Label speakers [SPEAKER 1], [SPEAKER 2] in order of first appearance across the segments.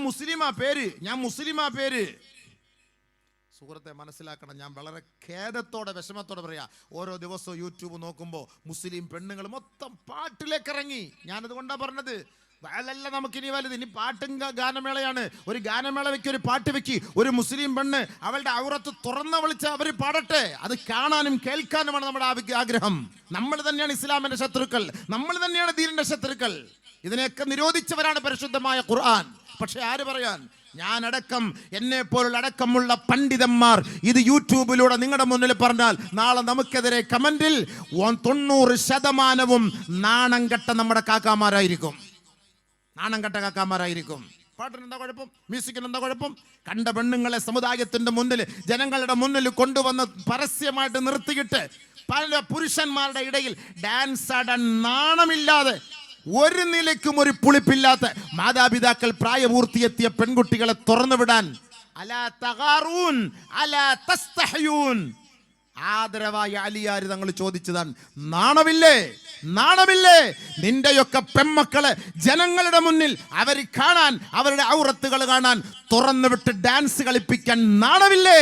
[SPEAKER 1] മുസ്ലിമാ പേര്. സുഹൃത്തെ മനസ്സിലാക്കണം, ഞാൻ വളരെ ഖേദത്തോടെ വിഷമത്തോടെ പറയാ, ഓരോ ദിവസവും യൂട്യൂബ് നോക്കുമ്പോൾ മുസ്ലിം പെണ്ണുങ്ങൾ മൊത്തം പാട്ടിലേക്ക് ഇറങ്ങി. ഞാനതുകൊണ്ടാ പറഞ്ഞത്, വയലല്ല നമുക്കിനി വലുത്, ഇനി പാട്ടും ഗാനമേളയാണ്. ഒരു ഗാനമേള വെക്കി, ഒരു പാട്ട് വെക്കി, ഒരു മുസ്ലിം പെണ്ണ് അവളുടെ ഔറത്ത് തുറന്ന വിളിച്ച് അവർ പാടട്ടെ. അത് കാണാനും കേൾക്കാനുമാണ് നമ്മുടെ ആഗ്രഹം. നമ്മൾ തന്നെയാണ് ഇസ്ലാമിന്റെ ശത്രുക്കൾ, നമ്മൾ തന്നെയാണ് ദീനിന്റെ ശത്രുക്കൾ. ഇതിനെയൊക്കെ നിരോധിച്ചവരാണ് പരിശുദ്ധമായ ഖുർആൻ. പക്ഷെ ആര് പറയാൻ? ഞാനടക്കം, എന്നെ പോലുള്ള അടക്കമുള്ള പണ്ഡിതന്മാർ ഇത് യൂട്യൂബിലൂടെ നിങ്ങളുടെ മുന്നിൽ പറഞ്ഞാൽ നാളെ നമുക്കെതിരെ കമന്റിൽ 90% നാണം കെട്ട നമ്മുടെ കാക്കാമാരായിരിക്കും. പാട്ടിന് എന്താ കുഴപ്പം? മ്യൂസിക്കിന് എന്താ കുഴപ്പം? കണ്ട പെണ്ണുങ്ങളെ സമുദായത്തിന്റെ മുന്നിൽ, ജനങ്ങളുടെ മുന്നിൽ കൊണ്ടുവന്ന് പരസ്യമായിട്ട് നിർത്തിയിട്ട് പല പുരുഷന്മാരുടെ ഇടയിൽ ഡാൻസ് ആടാൻ നാണമില്ലാതെ, ഒരു നിലയ്ക്കും ഒരു പുളിപ്പില്ലാത്ത മാതാപിതാക്കൾ പ്രായപൂർത്തിയെത്തിയ പെൺകുട്ടികളെ തുറന്നുവിടാൻ അലാ തഗാറൂൻ അലാ തസ്തഹയൂൻ ആദരവായ അലിയാർ തങ്ങൾ ചോദിച്ചതാണ്, നാണമില്ലേ നിന്റെയൊക്കെ പെമ്മക്കളെ ജനങ്ങളുടെ മുന്നിൽ അവർ കാണാൻ, അവരുടെ ഔറത്തുകൾ കാണാൻ തുറന്നുവിട്ട് ഡാൻസ് കളിപ്പിക്കാൻ നാണമില്ലേ?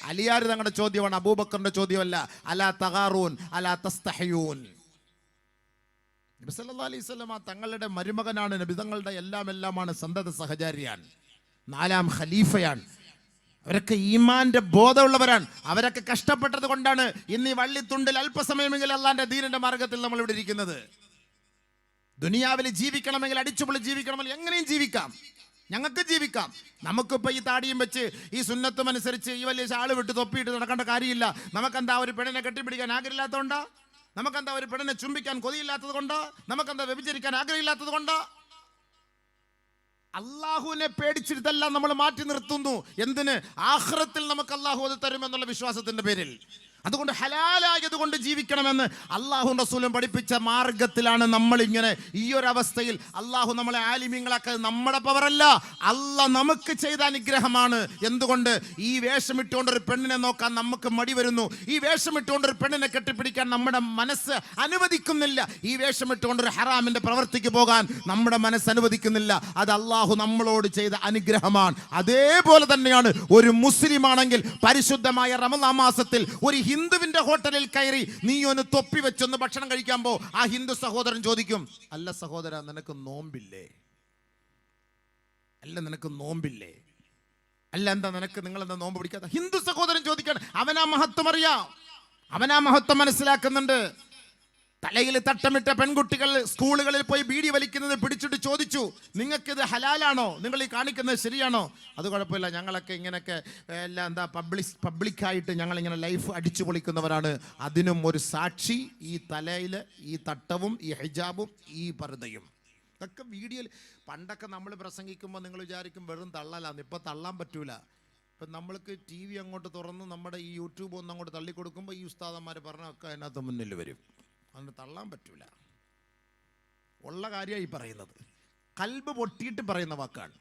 [SPEAKER 1] അലിയാർ തങ്ങളുടെ ചോദ്യമാണ്, അബൂബക്കറിന്റെ ചോദ്യമല്ല. അലാ തഗാറൂൻ അലാ തസ്തഹയൂൻ. നബി സല്ലല്ലാഹു അലൈഹി വസല്ലം തങ്ങളുടെ മരുമകനാണ്, നബി തങ്ങളുടെ എല്ലാമാണ്, സന്തത സഹചാരിയാണ്, 4ാം ഖലീഫയാണ്. അവരൊക്കെ ഈമാന്റെ ബോധമുള്ളവരാണ്. അവരൊക്കെ കഷ്ടപ്പെട്ടത് കൊണ്ടാണ് ഇന്ന് ഈ വള്ളിത്തുണ്ടിൽ അല്പസമയമെങ്കിലും അള്ളാന്റെ ദീനിന്റെ മാർഗത്തിൽ നമ്മൾ ഇവിടെ ഇരിക്കുന്നത്. ദുനിയാവിൽ ജീവിക്കണമെങ്കിൽ, അടിച്ചുപൊളി ജീവിക്കണമെങ്കിൽ എങ്ങനെയും ജീവിക്കാം, ഞങ്ങൾക്ക് ജീവിക്കാം. നമുക്കിപ്പോൾ ഈ താടിയും വെച്ച് ഈ സുന്നത്തും അനുസരിച്ച് ഈ വലിയ ഷാള് വിട്ട് തൊപ്പിയിട്ട് നടക്കേണ്ട കാര്യമില്ല. നമുക്കെന്താ ഒരു പെണ്ണിനെ കെട്ടിപ്പിടിക്കാൻ ആഗ്രഹമില്ലാത്തതുകൊണ്ടാ? നമുക്കെന്താ ഒരു പെണ്ണിനെ ചുംബിക്കാൻ കൊതിയില്ലാത്തത് കൊണ്ടോ? നമുക്കെന്താ വ്യഭിചരിക്കാൻ ആഗ്രഹമില്ലാത്തത് കൊണ്ടോ? അള്ളാഹുവിനെ പേടിച്ചിട്ടെല്ലാം നമ്മൾ മാറ്റി നിർത്തുന്നു. എന്തിന്? ആഖിറത്തിൽ നമുക്ക് അള്ളാഹു അത് തരുമെന്നുള്ള വിശ്വാസത്തിന്റെ പേരിൽ. അതുകൊണ്ട് ഹലാലായതുകൊണ്ട് ജീവിക്കണമെന്ന് അള്ളാഹുവിന്റെ റസൂലും പഠിപ്പിച്ച മാർഗത്തിലാണ് നമ്മൾ ഇങ്ങനെ ഈ ഒരു അവസ്ഥയിൽ. അള്ളാഹു നമ്മളെ ആലിമീങ്ങളാക്കുക നമ്മുടെ പവറല്ല, അള്ളാഹ് നമുക്ക് ചെയ്ത അനുഗ്രഹമാണ്. എന്തുകൊണ്ട്? ഈ വേഷമിട്ടുകൊണ്ടൊരു പെണ്ണിനെ നോക്കാൻ നമുക്ക് മടി വരുന്നു. ഈ വേഷമിട്ടുകൊണ്ടൊരു പെണ്ണിനെ കെട്ടിപ്പിടിക്കാൻ നമ്മുടെ മനസ്സ് അനുവദിക്കുന്നില്ല. ഈ വേഷമിട്ടുകൊണ്ടൊരു ഹറാമിന്റെ പ്രവൃത്തിക്ക് പോകാൻ നമ്മുടെ മനസ്സ് അനുവദിക്കുന്നില്ല. അത് അള്ളാഹു നമ്മളോട് ചെയ്ത അനുഗ്രഹമാണ്. അതേപോലെ തന്നെയാണ് ഒരു മുസ്ലിം ആണെങ്കിൽ പരിശുദ്ധമായ റമളാൻ മാസത്തിൽ ഒരു ഹിന്ദുവിന്റെ ഹോട്ടലിൽ കയറി നീ ഒന്ന് തൊപ്പി വെച്ചൊന്ന് ഭക്ഷണം കഴിക്കുമ്പോ ആ ഹിന്ദു സഹോദരൻ ചോദിക്കും, അല്ല സഹോദര നിനക്ക് നോമ്പില്ലേ? അല്ല എന്താ നിങ്ങളെന്താ നോമ്പ് പിടിക്കാത്ത? ഹിന്ദു സഹോദരൻ ചോദിക്കാണ്. അവനാ മഹത്വം അറിയാം, അവനാ മഹത്വം മനസ്സിലാക്കുന്നുണ്ട്. തലയിൽ തട്ടമിട്ട പെൺകുട്ടികൾ സ്കൂളുകളിൽ പോയി ബീഡി വലിക്കുന്നത് പിടിച്ചിട്ട് ചോദിച്ചു, നിങ്ങൾക്കിത് ഹലാലാണോ? നിങ്ങൾ ഈ കാണിക്കുന്നത് ശരിയാണോ? അത് കുഴപ്പമില്ല, ഞങ്ങളൊക്കെ ഇങ്ങനെയൊക്കെ എല്ലാം എന്താ പബ്ലിക്കായിട്ട് ഞങ്ങളിങ്ങനെ ലൈഫ് അടിച്ചു പൊളിക്കുന്നവരാണ്. അതിനും ഒരു സാക്ഷി ഈ തലയിൽ ഈ തട്ടവും ഈ ഹിജാബും ഈ പർദ്ദയും. ഇതൊക്കെ വീഡിയോയിൽ. പണ്ടൊക്കെ നമ്മൾ പ്രസംഗിക്കുമ്പോൾ നിങ്ങൾ വിചാരിക്കും വെറും തള്ളലാന്ന്. ഇപ്പം തള്ളാൻ പറ്റൂല. ഇപ്പം നമ്മൾക്ക് ടി വി അങ്ങോട്ട് തുറന്ന് നമ്മുടെ ഈ യൂട്യൂബ് ഒന്ന് അങ്ങോട്ട് തള്ളിക്കൊടുക്കുമ്പോൾ ഈ ഉസ്താദന്മാർ പറഞ്ഞൊക്കെ അതിനകത്ത് മുന്നിൽ വരും. അതുകൊണ്ട് തള്ളാൻ പറ്റൂല. ഉള്ള കാര്യമായി പറയുന്നത്, കൽബ് പൊട്ടിയിട്ട് പറയുന്ന വാക്കാണ്.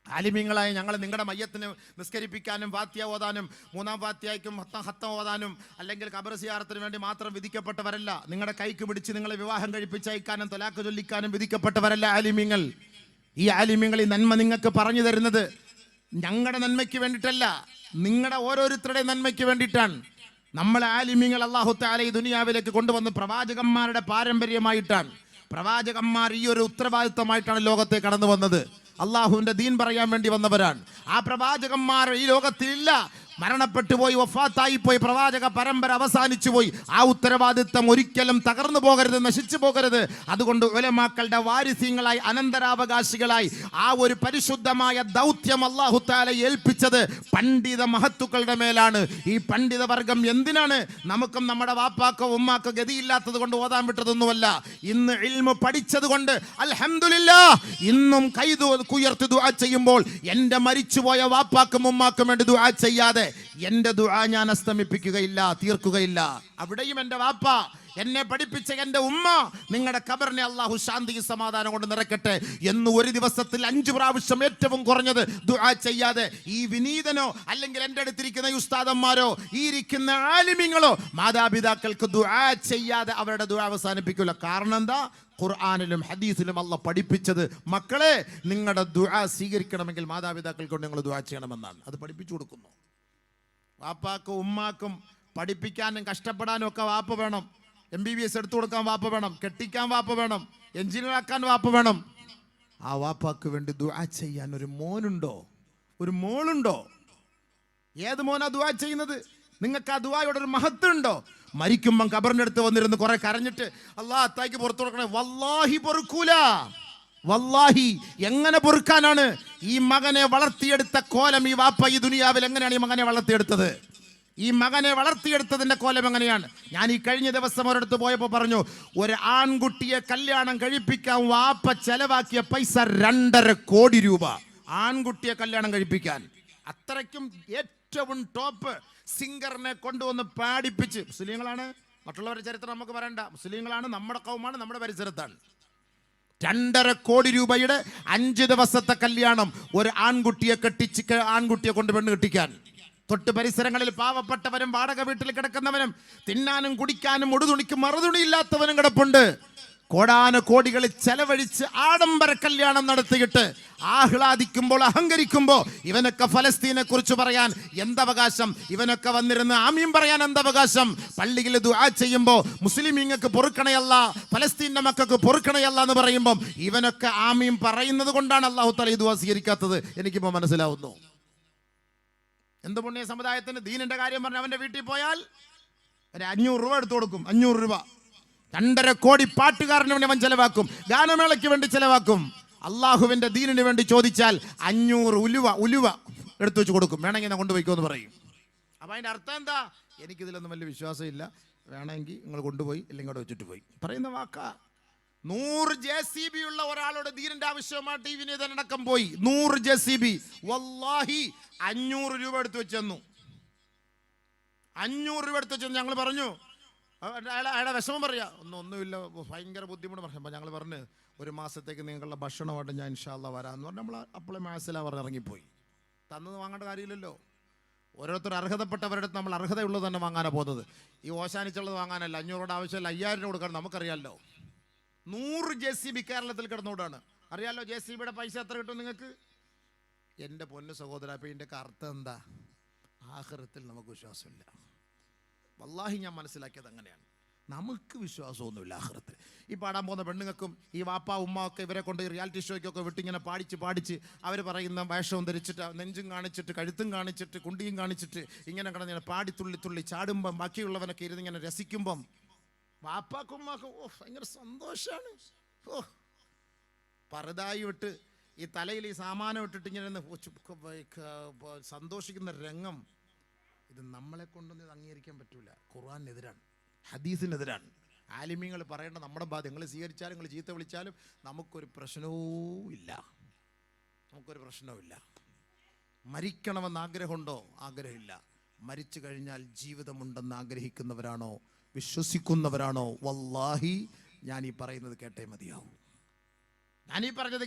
[SPEAKER 1] ആലിമീങ്ങളായ ഞങ്ങൾ നിങ്ങളുടെ മയ്യത്തിന് നിസ്കരിപ്പിക്കാനും ഫാത്തിഹ ഓതാനും 3-ാം ഫാത്തിഹയ്ക്കും ഹത്തം ഓതാനും അല്ലെങ്കിൽ ഖബർ സിയാറത്തിന് വേണ്ടി മാത്രം വിധിക്കപ്പെട്ടവരല്ല. നിങ്ങളുടെ കൈക്ക് പിടിച്ച് നിങ്ങളെ വിവാഹം കഴിപ്പിച്ചയക്കാനും തൊലാക്ക് ചൊല്ലിക്കാനും വിധിക്കപ്പെട്ടവരല്ല ആലിമീങ്ങൾ. ഈ ആലിമീങ്ങൾ ഈ നന്മ നിങ്ങൾക്ക് പറഞ്ഞു തരുന്നത് ഞങ്ങളുടെ നന്മയ്ക്ക് വേണ്ടിയിട്ടല്ല, നിങ്ങളുടെ ഓരോരുത്തരുടെയും നന്മയ്ക്ക് വേണ്ടിയിട്ടാണ്. നമ്മളെ ആലിമീങ്ങൾ അല്ലാഹു തആല ഈ ദുനിയാവിലേക്ക് കൊണ്ടുവന്ന് പ്രവാചകന്മാരുടെ പാരമ്പര്യമായിട്ടാണ്. പ്രവാചകന്മാർ ഈ ഒരു ഉത്തരവാദിത്തമായിട്ടാണ് ലോകത്തേക്ക് കടന്നു വന്നത്. അള്ളാഹുവിന്റെ ദീൻ പറയാൻ വേണ്ടി വന്നവരാണ്. ആ പ്രവാചകന്മാർ ഈ ലോകത്തിലില്ല, മരണപ്പെട്ടു പോയി, വഫാത്തായി പോയി, പ്രവാചക പരമ്പര അവസാനിച്ചു പോയി. ആ ഉത്തരവാദിത്തം ഒരിക്കലും തകർന്നു പോകരുത്, നശിച്ചു പോകരുത്. അതുകൊണ്ട് ഉലമാക്കളുടെ വാരിസ്യങ്ങളായി, അനന്തരാവകാശികളായി ആ ഒരു പരിശുദ്ധമായ ദൗത്യം അല്ലാഹു തആല ഏൽപ്പിച്ചത് പണ്ഡിത മഹത്തുക്കളുടെ മേലാണ്. ഈ പണ്ഡിത വർഗം എന്തിനാണ്? നമുക്കും നമ്മുടെ വാപ്പാക്കോ ഉമ്മാക്കോ ഗതിയില്ലാത്തത് കൊണ്ട് ഓതാൻ വിട്ടതൊന്നുമല്ല. ഇന്ന് ഇൽമു പഠിച്ചത് കൊണ്ട് അൽഹംദുലില്ലാഹ് ഇന്നും കൈ ഉയർത്തി ദുആ ചെയ്യുമ്പോൾ എൻ്റെ മരിച്ചുപോയ വാപ്പാക്കും ഉമ്മാക്കും വേണ്ടി ദുആ ചെയ്യാതെ എന്റെ ദുആ ഞാൻ അസ്തമിപ്പിക്കുകയില്ല, തീർക്കുകയില്ല. അവിടെയും എൻ്റെ വാപ്പ, എന്നെ പഠിപ്പിച്ച എൻ്റെ ഉമ്മ, നിങ്ങളുടെ ഖബറിനെ അല്ലാഹു ശാന്തി സമാധാനം കൊണ്ട് നിറക്കട്ടെ എന്ന് ഒരു ദിവസത്തിൽ 5 പ്രാവശ്യം ഏറ്റവും കുറഞ്ഞത് ദുആ ചെയ്യാതെ ഈ വിനീതനോ അല്ലെങ്കിൽ എൻ്റെ അടുത്തിരിക്കുന്ന ഉസ്താദന്മാരോ ഈ ഇരിക്കുന്ന ആലിമീങ്ങളോ മാതാപിതാക്കൾക്ക് ദുആ ചെയ്യാതെ അവരുടെ ദുആ അവസാനിപ്പിക്കില്ല. കാരണം എന്താ? ഖുർആനിലും ഹദീസിലും അള്ളാഹ് പഠിപ്പിച്ചത് മക്കളെ നിങ്ങളുടെ ദുആ സ്വീകരിക്കണമെങ്കിൽ മാതാപിതാക്കൾ കൊണ്ട് നിങ്ങൾ ദുആ ചെയ്യണമെന്നാണ്. അത് പഠിപ്പിച്ചു കൊടുക്കുന്നു. വാപ്പാക്കും ഉമ്മാക്കും പഠിപ്പിക്കാനും കഷ്ടപ്പെടാനും ഒക്കെ വാപ്പ വേണം. MBBS എടുത്തു കൊടുക്കാൻ വാപ്പ വേണം, കെട്ടിക്കാൻ വാപ്പ വേണം, എഞ്ചിനീയർ ആക്കാൻ വാപ്പ വേണം. ആ വാപ്പാക്ക് വേണ്ടി ദുആ ചെയ്യാൻ ഒരു മോനുണ്ടോ, ഒരു മോളുണ്ടോ? ഏത് മോനാ ദുആ ചെയ്യുന്നത്? നിങ്ങൾക്ക് ആ ദുആയുടെ ഒരു മഹത്വം ഉണ്ടോ? മരിക്കുമ്പം ഖബറിന്റെ അടുത്ത് വന്നിരുന്ന് കുറെ കരഞ്ഞിട്ട് അല്ലാഹ് അത്തായിക്ക് പുറത്തു കൊടുക്കണേ, വല്ലാഹി പൊറുക്കൂല. വല്ലാഹി എങ്ങനെ പൊറുക്കാനാണ്? ഈ മകനെ വളർത്തിയെടുത്ത കോലം ഈ വാപ്പ ഈ ദുനിയാവിൽ എങ്ങനെയാണ് ഈ മകനെ വളർത്തിയെടുത്തത്? ഈ മകനെ വളർത്തിയെടുത്തതിന്റെ കോലം എങ്ങനെയാണ്? ഞാൻ ഈ കഴിഞ്ഞ ദിവസം ഒരിടത്ത് പോയപ്പോൾ പറഞ്ഞു, ഒരു ആൺകുട്ടിയെ കല്യാണം കഴിപ്പിക്കാൻ വാപ്പ ചെലവാക്കിയ പൈസ 2.5 കോടി രൂപ. ആൺകുട്ടിയെ കല്യാണം കഴിപ്പിക്കാൻ അത്രയ്ക്കും ഏറ്റവും ടോപ്പ് സിംഗറിനെ കൊണ്ടുവന്ന് പാടിപ്പിച്ച്. മുസ്ലിങ്ങളാണ്, മറ്റുള്ളവരുടെ ചരിത്രം നമുക്ക് പറയണ്ട. മുസ്ലിങ്ങളാണ്, നമ്മുടെ കൗമാണ്, നമ്മുടെ പരിസരത്താണ്. 2.5 കോടി രൂപയുടെ 5 ദിവസത്തെ കല്യാണം ഒരു ആൺകുട്ടിയെ ആൺകുട്ടിയെ കൊണ്ട് പെണ്ണ് കെട്ടിക്കാൻ. തൊട്ട് പരിസരങ്ങളിൽ പാവപ്പെട്ടവരും വാടക വീട്ടിൽ കിടക്കുന്നവനും തിന്നാനും കുടിക്കാനും ഉടുതുണിക്കും മറുതുണിയില്ലാത്തവനും കിടപ്പുണ്ട്. കോടാന കോടികൾ ചെലവഴിച്ച് ആഡംബര കല്യാണം നടത്തിയിട്ട് ആഹ്ലാദിക്കുമ്പോൾ, അഹങ്കരിക്കുമ്പോൾ ഇവനൊക്കെ ഫലസ്തീനെ കുറിച്ച് പറയാൻ എന്തവകാശം? ഇവനൊക്കെ വന്നിരുന്ന് ആമീൻ പറയാൻ എന്തവകാശം? പള്ളിയിൽ ദുആ ചെയ്യുമ്പോൾ മുസ്ലിമീങ്ങൾക്ക് പൊറുക്കണയല്ല, ഫലസ്തീന്റെ മക്കൾക്ക് പൊറുക്കണയല്ല എന്ന് പറയുമ്പോൾ ഇവനൊക്കെ ആമീൻ പറയുന്നത് കൊണ്ടാണ് അല്ലാഹു തആല ഈ ദുആ സ്വീകരിക്കാത്തത്. എനിക്കിപ്പോൾ മനസ്സിലാവുന്നു. എന്ത് പുണ്യ സമുദായത്തിന് ദീനിന്റെ കാര്യം പറഞ്ഞ് അവന്റെ വീട്ടിൽ പോയാൽ ഒരു 500 രൂപ എടുത്തു കൊടുക്കും. 500 രൂപ 2.5 കോടി പാട്ടുകാരന് വേണ്ടി അവൻ ചെലവാക്കും, ഗാനമേളയ്ക്ക് വേണ്ടി ചെലവാക്കും. അള്ളാഹുവിന്റെ ദീനിന് വേണ്ടി ചോദിച്ചാൽ 500 ഉലുവ എടുത്തു വെച്ച് കൊടുക്കും. വേണമെങ്കിൽ ഞാൻ കൊണ്ടുപോയിക്കോ എന്ന് പറയും. അപ്പൊ അതിന്റെ അർത്ഥം എന്താ? എനിക്കിതിലൊന്നും വലിയ വിശ്വാസമില്ല, വേണമെങ്കിൽ നിങ്ങൾ കൊണ്ടുപോയി, ഇല്ലെങ്കിൽ അവിടെ വെച്ചിട്ട് പോയി പറയുന്ന വാക്കാ. 100 JCB ഉള്ള ഒരാളോട് ദീനിന്റെ ആവശ്യമായിട്ട് TV വിനീതനടക്കം പോയി. 100 JCB വല്ലാഹി 500 രൂപ എടുത്തു വെച്ചെന്നു. 500 രൂപ എടുത്തു വെച്ചെന്നു. ഞങ്ങൾ പറഞ്ഞു, അയാളെ വിഷമം പറയാ, ഒന്നുമില്ല, ഭയങ്കര ബുദ്ധിമുട്ട് പറയുമ്പോൾ ഞങ്ങൾ പറഞ്ഞ് 1 മാസത്തേക്ക് നിങ്ങളുടെ ഭക്ഷണമായിട്ട് ഞാൻ ഇൻഷാ അല്ലാഹ് വരാമെന്ന് പറഞ്ഞ് നമ്മൾ അപ്പോളെ മാസില പറഞ്ഞ് ഇറങ്ങിപ്പോയി. തന്നത് വാങ്ങേണ്ട കാര്യമില്ലല്ലോ. ഓരോരുത്തർ അർഹതപ്പെട്ടവരുടെ അടുത്ത് നമ്മൾ അർഹതയുള്ളത് തന്നെ വാങ്ങാനാണ് പോകുന്നത്. ഈ ഓശാനിച്ചുള്ളത് വാങ്ങാനല്ല. 500 ആവശ്യമില്ല, 5000 കൊടുക്കണം. നമുക്കറിയാമല്ലോ. 100 JCB കേരളത്തിൽ കിടന്നുകൊണ്ടാണ്. അറിയാലോ JCBയുടെ പൈസ എത്ര കിട്ടും നിങ്ങൾക്ക്? എൻ്റെ പൊന്നു സഹോദര, അപ്പം ഇതിൻ്റെ അർത്ഥം എന്താ? ആഖിറത്തിൽ നമുക്ക് വിശ്വാസമില്ല. വല്ലാഹി ഞാൻ മനസ്സിലാക്കിയത് അങ്ങനെയാണ്. നമുക്ക് വിശ്വാസമൊന്നുമില്ല ആഖിറത്തിൽ. ഈ പാടാൻ പോകുന്ന പെണ്ണുങ്ങൾക്കും ഈ വാപ്പ ഉമ്മ ഒക്കെ ഇവരെ കൊണ്ട് റിയാലിറ്റി ഷോയ്ക്കൊക്കെ വിട്ടിങ്ങനെ പാടിച്ച് അവർ പറയുന്ന വേഷവും ധരിച്ചിട്ട് നെഞ്ചും കാണിച്ചിട്ട് കഴുത്തും കാണിച്ചിട്ട് കുണ്ടിയും കാണിച്ചിട്ട് ഇങ്ങനെ കിടന്നിങ്ങനെ പാടി തുള്ളി ചാടുമ്പം ബാക്കിയുള്ളവനൊക്കെ ഇരുന്ന് ഇങ്ങനെ രസിക്കുമ്പം വാപ്പാക്കും ഉമ്മാക്കും ഭയങ്കര സന്തോഷമാണ്. പറുതായി വിട്ട് ഈ തലയിൽ ഈ സാമാനം ഇട്ടിട്ട് ഇങ്ങനെ സന്തോഷിക്കുന്ന രംഗം, ഇത് നമ്മളെ കൊണ്ടൊന്നും ഇത് അംഗീകരിക്കാൻ പറ്റൂല. ഖുർആനെതിരാണ്, ഹദീസിനെതിരാണ്. ആലിമീങ്ങൾ പറയേണ്ട നമ്മുടെ ബാധ്യത. നിങ്ങൾ സ്വീകരിച്ചാലും നിങ്ങൾ ചീത്ത വിളിച്ചാലും നമുക്കൊരു പ്രശ്നവും ഇല്ല. മരിക്കണമെന്ന് ആഗ്രഹമുണ്ടോ? ആഗ്രഹമില്ല. മരിച്ചു കഴിഞ്ഞാൽ ജീവിതമുണ്ടെന്ന് ആഗ്രഹിക്കുന്നവരാണോ, വിശ്വസിക്കുന്നവരാണോ? വല്ലാഹി ഞാൻ ഈ പറയുന്നത് കേട്ടേ മതിയാവൂ.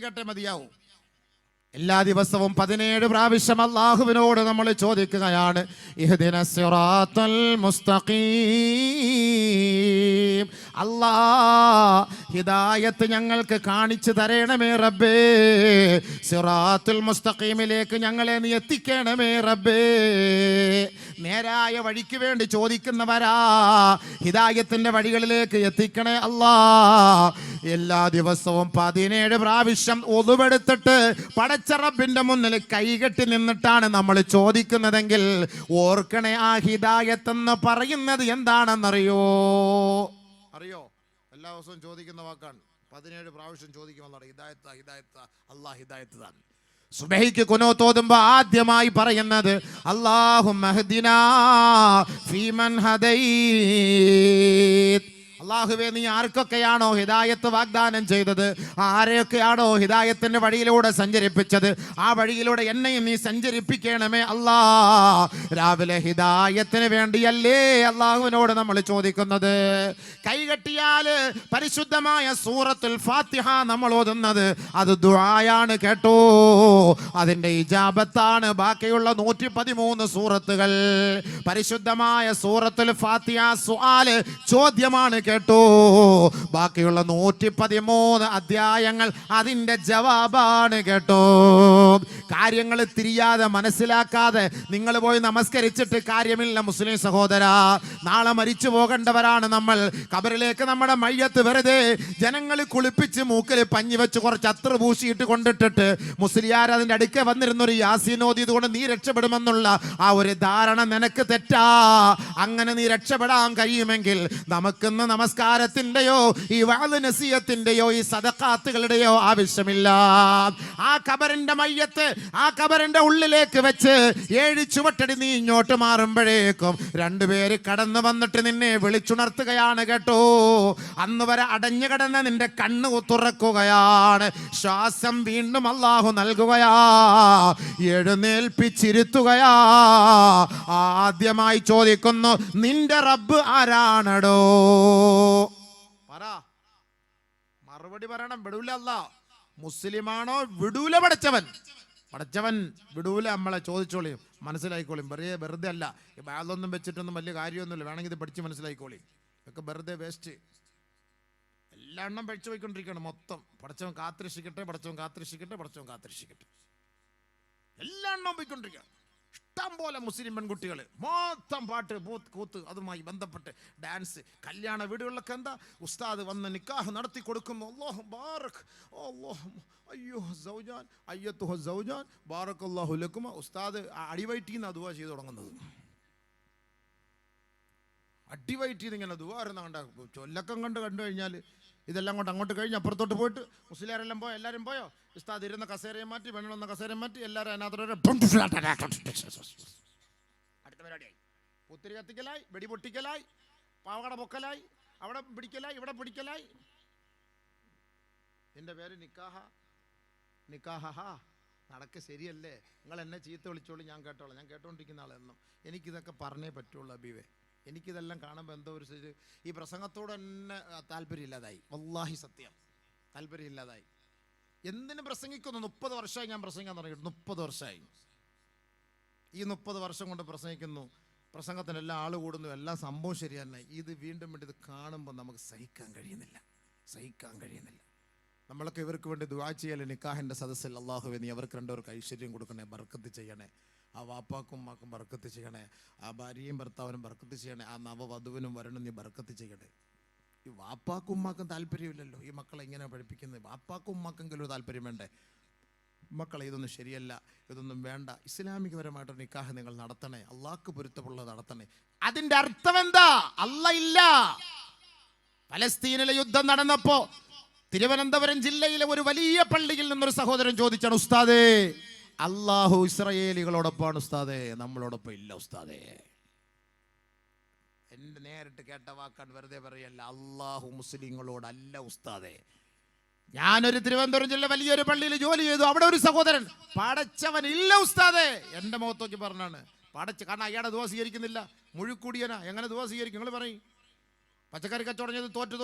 [SPEAKER 1] എല്ലാ ദിവസവും 17 പ്രാവശ്യം അല്ലാഹുവിനോട് നമ്മൾ ചോദിക്കുകയാണ്, ഇഹ്ദിനസ് സിറാത്തൽ മുസ്തഖീം. അല്ലാഹ് ഹിദായത്ത് ഞങ്ങൾക്ക് കാണിച്ചു തരണമേ റബ്ബേ. സിറാത്തുൽ മുസ്തഖീമിലേക്ക് ഞങ്ങളെ നീ എത്തിക്കണമേ റബ്ബേ. നേരായ വഴിക്ക് വേണ്ടി ചോദിക്കുന്നവരാ, ഹിദായത്തിന്റെ വഴികളിലേക്ക് എത്തിക്കണേ അല്ലാഹ്. എല്ലാ ദിവസവും 17 പ്രാവശ്യം ഒളുവെടുത്തിട്ട് പടച്ച റബ്ബിന്റെ മുന്നിൽ കൈകെട്ടി നിന്നിട്ടാണ് നമ്മൾ ചോദിക്കുന്നതെങ്കിൽ ഓർക്കണേ, ആ ഹിദായത്ത് എന്ന് പറയുന്നത് എന്താണെന്നറിയോ? എല്ലാ ദിവസവും ചോദിക്കുന്ന വാക്കാണ്. 17 പ്രാവശ്യം ചോദിക്കുമെന്നാണ് ഹിദായത്ത്. അല്ലാഹ് ഹിദായത്ത് താൻ. സുബഹിക്ക് കുനൂത്ത് ഓതുമ്പോൾ ആദ്യമായി പറയുന്നത് അല്ലാഹുമ്മ ഹ്ദിനാ ഫീമൻ ഹദൈത്. അല്ലാഹുവേ, നീ ആർക്കൊക്കെയാണോ ഹിദായത്ത് വാഗ്ദാനം ചെയ്തത്, ആരെയൊക്കെയാണോ ഹിദായത്തിന്റെ വഴിയിലൂടെ സഞ്ചരിപ്പിച്ചത്, ആ വഴിയിലൂടെ എന്നെയും നീ സഞ്ചരിപ്പിക്കണമേ അല്ലാ. രാവിലെ ഹിദായത്തിന് വേണ്ടിയല്ലേ അല്ലാഹുവിനോട് നമ്മൾ ചോദിക്കുന്നത്. കൈകെട്ടിയാൽ പരിശുദ്ധമായ സൂറത്തുൽ ഫാത്തിഹ നമ്മൾ ഓതുന്നത് അത് ദുആയാണ് കേട്ടോ. അതിന്റെ ഇജാബത്താണ്. ബാക്കിയുള്ള 113 സൂറത്തുകൾ പരിശുദ്ധമായ സൂറത്തുൽ ഫാത്തിഹ സുആൽ ചോദ്യമാണ് കേട്ടോ. കേട്ടോ. ബാക്കിയുള്ള 113 അധ്യായങ്ങൾ അതിൻ്റെ ജവാബാണ് കേട്ടോ. കാര്യങ്ങൾ തിരിയാതെ മനസ്സിലാക്കാതെ നിങ്ങൾ പോയി നമസ്കരിച്ചിട്ട് കാര്യമില്ല മുസ്ലിം സഹോദര. നാളെ മരിച്ചു പോകേണ്ടവരാണ് നമ്മൾ. ഖബറിലേക്ക് നമ്മുടെ മയ്യത്ത് വെറുതെ ജനങ്ങൾ കുളിപ്പിച്ച് മൂക്കിൽ പഞ്ഞി വെച്ച് കുറച്ച് അത്ര പൂശിയിട്ട് കൊണ്ടിട്ടിട്ട് മുസ്ലിയാർ അതിൻ്റെ അടുക്ക വന്നിരുന്നൊരു യാസീൻ ഓതിയത് കൊണ്ട് നീ രക്ഷപ്പെടുമെന്നുള്ള ആ ഒരു ധാരണ നിനക്ക് തെറ്റാ. അങ്ങനെ നീ രക്ഷപ്പെടാൻ കഴിയുമെങ്കിൽ നമുക്കിന്ന് നമസ്കാരത്തിൻ്റെയോ ഈ വഅദ് നസീഹത്തിൻ്റെയോ ഈ സദഖാത്തുകളുടെയോ ആവശ്യമില്ല. ആ ഖബറിന്റെ മയ്യത്ത് ആ ഖബറിന്റെ ഉള്ളിലേക്ക് വെച്ച് 7 ചുവട്ടടി നീ ഇങ്ങോട്ട് മാറുമ്പോഴേക്കും 2 പേര് കടന്നു വന്നിട്ട് നിന്നെ വിളിച്ചുണർത്തുകയാണ് കേട്ടോ. അന്ന് വരെ അടഞ്ഞു കിടന്ന നിന്റെ കണ്ണ് തുറക്കുകയാണ്. ശ്വാസം വീണ്ടും അല്ലാഹു നൽകുകയാ, എഴുന്നേൽപ്പിച്ചിരുത്തുകയാ. ആദ്യമായി ചോദിക്കുന്നു, നിന്റെ റബ്ബ് ആരാണടോ? പറ, മറുപടി പറയണം. വിടൂല അല്ലാ. മുസ്ലിമാണോ? വിടൂല പടച്ചവൻ. പടച്ചവൻ വിടൂല. നമ്മളെ ചോദിച്ചോളി, മനസ്സിലായിക്കോളിയും. വെറുതെ അല്ല. അതൊന്നും വെച്ചിട്ടൊന്നും വലിയ കാര്യമൊന്നുമില്ല. വേണമെങ്കിൽ ഇത് പഠിച്ച് മനസ്സിലായിക്കോളി. ഇതൊക്കെ വെറുതെ വേസ്റ്റ്. എല്ലാ എണ്ണം പഠിച്ചു പോയിക്കൊണ്ടിരിക്കുകയാണ് മൊത്തം. പടച്ചവൻ കാത്തിരക്ഷിക്കട്ടെ, പടച്ചവൻ കാത്തിരക്ഷിക്കട്ടെ, പടച്ചവൻ കാത്തിരക്ഷിക്കട്ടെ. എല്ലാ എണ്ണം പോയിക്കൊണ്ടിരിക്കുകയാണ്. ഇഷ്ടം പോലെ മുസ്ലിം പെൺകുട്ടികൾ മൊത്തം പാട്ട് കൂത്ത് അതുമായി ബന്ധപ്പെട്ട് ഡാൻസ്. കല്യാണ വീടുകളിലൊക്കെ എന്താ, ഉസ്താദ് വന്ന് നിക്കാഹ് നടത്തി കൊടുക്കുന്നു. അല്ലാഹു ബാറക്, അല്ലാഹു അയ്യോ സൗജാൻ അയ്യത്തുഹ സൗജാൻ ബാറക്കല്ലാഹു ലക്കുമ. ഉസ്താദ് അടിവയറ്റിന്ന് ദുആ ചെയ്തു തുടങ്ങുന്നത്. അടിവയറ്റിന്ന് ഇങ്ങനെ ദുആ കണ്ട ചൊല്ലക്കം കണ്ടു കഴിഞ്ഞാൽ ഇതെല്ലാം കൊണ്ട് അങ്ങോട്ട് കഴിഞ്ഞ് അപ്പുറത്തോട്ട് പോയിട്ട് മുസ്ലിയാരെല്ലാം പോയോ? എല്ലാവരും പോയോ? ഉസ്താദ് ഇരുന്ന കസേരയെ മാറ്റി, പെണ്ണുന്ന കസേരയെ മാറ്റി, എല്ലാവരും അതിനകത്തോടെ അടുത്ത പരിപാടിയായി. പുത്തിരി കത്തിക്കലായി, വെടി പൊട്ടിക്കലായി, പാവകട പൊക്കലായി, അവിടെ പിടിക്കലായി, ഇവിടെ പിടിക്കലായി. എൻ്റെ പേര് നിക്കാഹ. നടക്ക് ശരിയല്ലേ? നിങ്ങൾ എന്നെ ചീത്ത വിളിച്ചോളൂ, ഞാൻ കേട്ടോളാം. ഞാൻ കേട്ടോണ്ടിരിക്കുന്ന ആളെന്നും. എനിക്കിതൊക്കെ പറഞ്ഞേ പറ്റുള്ളൂ അബീവേ. എനിക്കിതെല്ലാം കാണുമ്പോൾ എന്തോ ഒരു ഈ പ്രസംഗത്തോട് തന്നെ താല്പര്യമില്ലാതായി. വല്ലാഹി സത്യം, താല്പര്യമില്ലാതായി. എന്തിനു പ്രസംഗിക്കുന്നു? 30 വർഷമായി ഞാൻ പ്രസംഗിക്കാൻ തുടങ്ങിയിട്ട്. 30 വർഷമായി. ഈ 30 വർഷം കൊണ്ട് പ്രസംഗിക്കുന്നു. പ്രസംഗത്തിനെല്ലാം ആൾ കൂടുന്നു, എല്ലാം സംഭവം ശരി തന്നെ. ഇത് വീണ്ടും ഇത് കാണുമ്പോൾ നമുക്ക് സഹിക്കാൻ കഴിയുന്നില്ല. നമ്മളൊക്കെ ഇവർക്ക് വേണ്ടി ദുആ ചെയ്യല്ലേ? നിക്കാഹിൻ്റെ സദസ്സിൽ അല്ലാഹുവേ നീ അവർക്ക് 2 പേർക്ക് ഐശ്വര്യം കൊടുക്കണേ, ബർക്കത്ത് ചെയ്യണേ. ആ വാപ്പാക്കും ഉമ്മാക്കും ബർക്കത്ത് ചെയ്യണേ. ആ ഭാര്യയും ഭർത്താവിനും ബർക്കത്ത് ചെയ്യണേ. ആ നവവധുവിനും വരണം നീ ബർക്കത്ത് ചെയ്യണേ. ഈ വാപ്പാക്കും ഉമ്മാക്കും താല്പര്യമില്ലല്ലോ. ഈ മക്കളെ ഇങ്ങനെ പഠിപ്പിക്കുന്നത്. വാപ്പാക്കും ഉമ്മാക്കെങ്കിലും ഒരു താല്പര്യം വേണ്ടേ? മക്കളെ ഇതൊന്നും ശരിയല്ല, ഇതൊന്നും വേണ്ട. ഇസ്ലാമികപരമായിട്ടൊരു നിക്കാഹ് നിങ്ങൾ നടത്തണേ, അള്ളാഹ്ക്ക് പൊരുത്തമുള്ളത് നടത്തണേ. അതിന്റെ അർത്ഥം എന്താ? അല്ലാഹ് ഇല്ല. പലസ്തീനിലെ യുദ്ധം നടന്നപ്പോ തിരുവനന്തപുരം ജില്ലയിലെ ഒരു വലിയ പള്ളിയിൽ നിന്നൊരു സഹോദരൻ ചോദിച്ചാണ്, ഉസ്താദേ അല്ലാഹു ഇസ്രായേലികളോടൊപ്പമാണ് ഉസ്താദേ, നമ്മളോടൊപ്പം ഇല്ല ഉസ്താദേ. എൻ്റെ നേരിട്ട് കേട്ട വാക്കാൻ വെറുതെ പറയല്ല. അല്ലാഹു മുസ്ലിങ്ങളോടല്ല ഉസ്താദേ. ഞാനൊരു തിരുവനന്തപുരം ജില്ല വലിയൊരു പള്ളിയിൽ ജോലി ചെയ്തു. അവിടെ ഒരു സഹോദരൻ പടച്ചവൻ ഇല്ല ഉസ്താദേ. എൻ്റെ മുഖത്ത് നോക്കി പറഞ്ഞാണ് കാരണം അയാളുടെ ദുആ സ്വീകരിക്കുന്നില്ല. മുഴുക്കൂടിയനാ, എങ്ങനെ ദുആ സ്വീകരിക്കും? നിങ്ങൾ പറയും. പച്ചക്കറി കച്ചവടം ചെയ്ത് തോറ്റ്